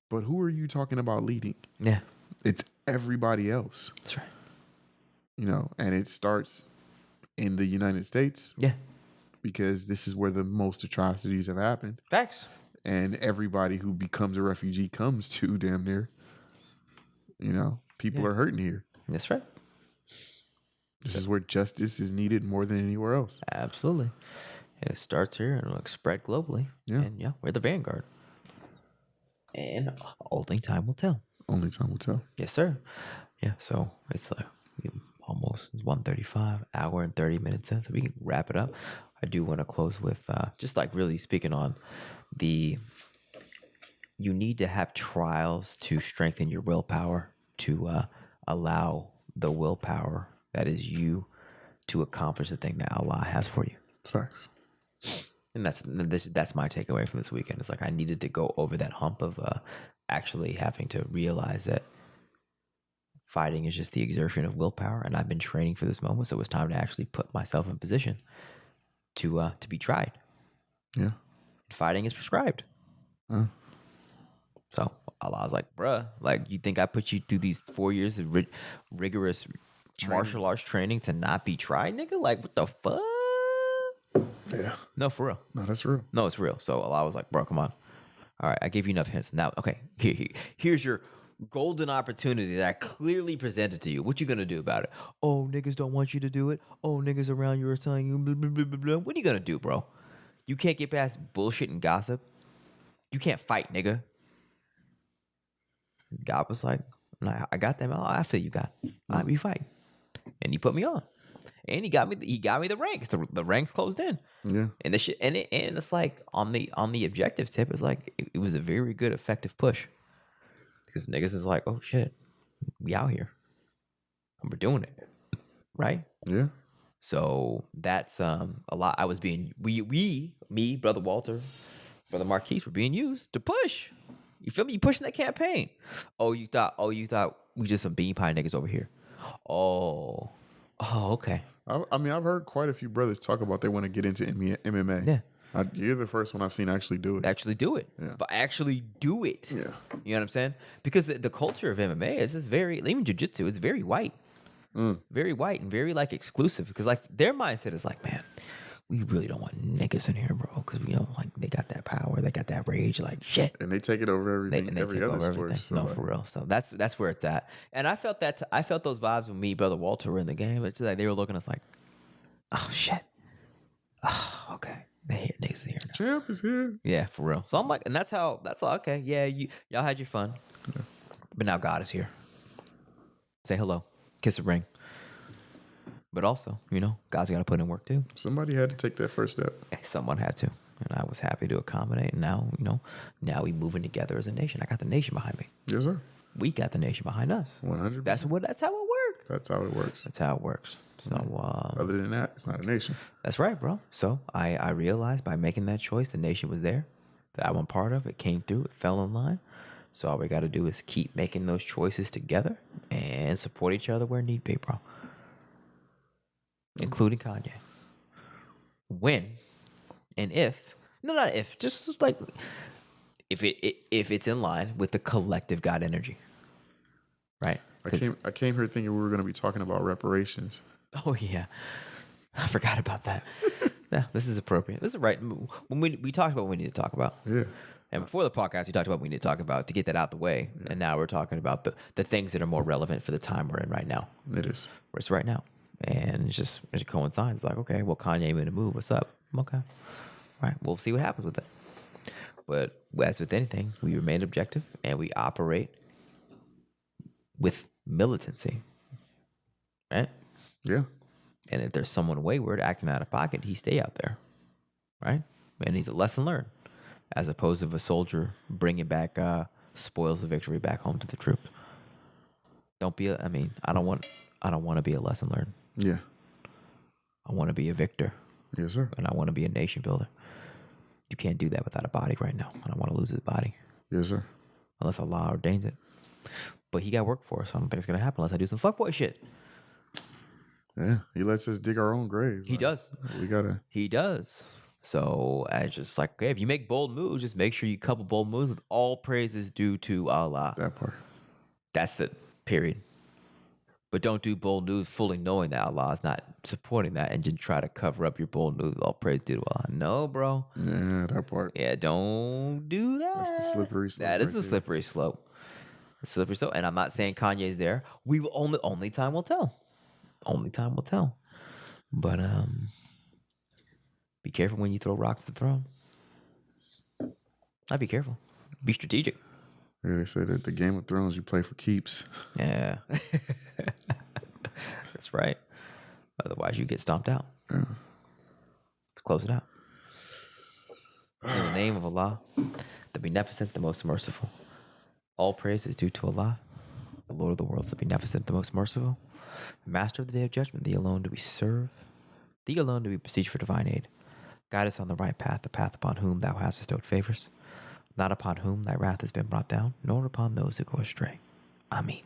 But who are you talking about leading? Yeah. It's everybody else. That's right. You know, and it starts in the United States. Yeah. Because this is where the most atrocities have happened. Facts. And everybody who becomes a refugee comes to damn near. You know, people are hurting here. That's right. This is where justice is needed more than anywhere else. Absolutely. And it starts here and it'll spread globally. Yeah. And we're the vanguard. And only time will tell. Only time will tell. Yes, sir. Yeah, so it's like almost 1:35, hour and 30 minutes in, so we can wrap it up. I do want to close with just like really speaking on you need to have trials to strengthen your willpower, to allow the willpower that is you to accomplish the thing that Allah has for you. Facts. And that's my takeaway from this weekend. It's like I needed to go over that hump of actually having to realize that fighting is just the exertion of willpower, and I've been training for this moment, so it was time to actually put myself in position to be tried. Yeah. And fighting is prescribed. So Allah's like, bruh, like you think I put you through these 4 years of rigorous martial arts training to not be tried, nigga? Like, what the fuck? Yeah. No, for real. No, that's real. No, it's real. So Allah was like, bro, come on. All right, I gave you enough hints. Now, okay, here's your golden opportunity that I clearly presented to you. What you gonna do about it? Oh, niggas don't want you to do it. Oh, niggas around you are telling you blah, blah, blah, blah, blah. What are you gonna do, bro? You can't get past bullshit and gossip. You can't fight, nigga. God was like, I got them. I feel you got. All right, we fight. And he put me on. And he got me the ranks. The ranks closed in. Yeah. And the shit, and it's like on the objective tip, it's like it was a very good effective push. Because niggas is like, oh shit, we out here. And we're doing it. Right? Yeah. So that's a lot. I was being me, Brother Walter, Brother Marquise were being used to push. You feel me? You pushing that campaign. Oh, you thought we just some bean pie niggas over here. Oh, okay. I mean, I've heard quite a few brothers talk about they want to get into MMA. Yeah. You're the first one I've seen actually do it. Actually do it. Yeah. But actually do it. Yeah. You know what I'm saying? Because the culture of MMA is just very, even jiu-jitsu, is very white. Very white and very like exclusive. Because like their mindset is like, man, we really don't want niggas in here, bro. Because we know like they got that power, they got that rage, like shit. And they take it over everything, They every take other over sport. everything. So No, for real. So that's where it's at. And I felt that. I felt those vibes when me, Brother Walter, were in the game. It's like they were looking at us like, oh shit. Oh, okay. They hit niggas here now. Champ is here. Yeah, for real. So I'm like, and that's all. Okay. Yeah, y'all had your fun, but now God is here. Say hello, kiss a ring. But also, God's got to put in work too. Somebody had to take that first step. Someone had to. And I was happy to accommodate. And now, now we moving together as a nation. I got the nation behind me. Yes, sir. We got the nation behind us. 100%. That's how it works. That's how it works. That's how it works. So, other than that, it's not a nation. That's right, bro. So I realized by making that choice, the nation was there, that I'm a part of. It came through. It fell in line. So all we got to do is keep making those choices together and support each other where need be, bro. Including Kanye. When and if, no, not if, just like if it's in line with the collective God energy, right? I came here thinking we were going to be talking about reparations. Oh yeah, I forgot about that. Yeah, this is appropriate. This is right. When we talked about what we need to talk about. Yeah. And before the podcast, you talked about what we need to talk about to get that out the way. Yeah. And now we're talking about the things that are more relevant for the time we're in right now. It is. It's right now. And it coincides. Like, okay, well, Kanye made a move. What's up? Okay. All right. We'll see what happens with it. But as with anything, we remain objective and we operate with militancy. Right? Yeah. And if there's someone wayward acting out of pocket, he stay out there. Right? And he's a lesson learned. As opposed to a soldier bringing back spoils of victory back home to the troops. I don't want to be a lesson learned. Yeah. I want to be a victor. Yes, sir. And I want to be a nation builder. You can't do that without a body right now. I don't want to lose his body. Yes, sir. Unless Allah ordains it. But he got work for us. So I don't think it's going to happen unless I do some fuckboy shit. Yeah. He lets us dig our own grave. He does. He does. So I just like, okay, if you make bold moves, just make sure you couple bold moves with all praises due to Allah. That part. That's the period. But don't do bold moves fully knowing that Allah is not supporting that and just try to cover up your bold moves with all praise due to Allah. No, bro. Yeah, that part. Yeah, don't do that. That's the slippery slope. That is a slippery slope. A slippery slope. And I'm not saying Kanye's there. We will only time will tell. Only time will tell. But be careful when you throw rocks at the throne. I'd be careful. Be strategic. Yeah, they say that the Game of Thrones you play for keeps. Yeah. That's right. Otherwise, you get stomped out. Yeah. Let's close it out. In the name of Allah, the Beneficent, the Most Merciful. All praise is due to Allah, the Lord of the worlds, the Beneficent, the Most Merciful, the Master of the Day of Judgment. Thee alone do we serve. Thee alone do we beseech for divine aid. Guide us on the right path, the path upon whom thou hast bestowed favors, not upon whom thy wrath has been brought down, nor upon those who go astray. Amin.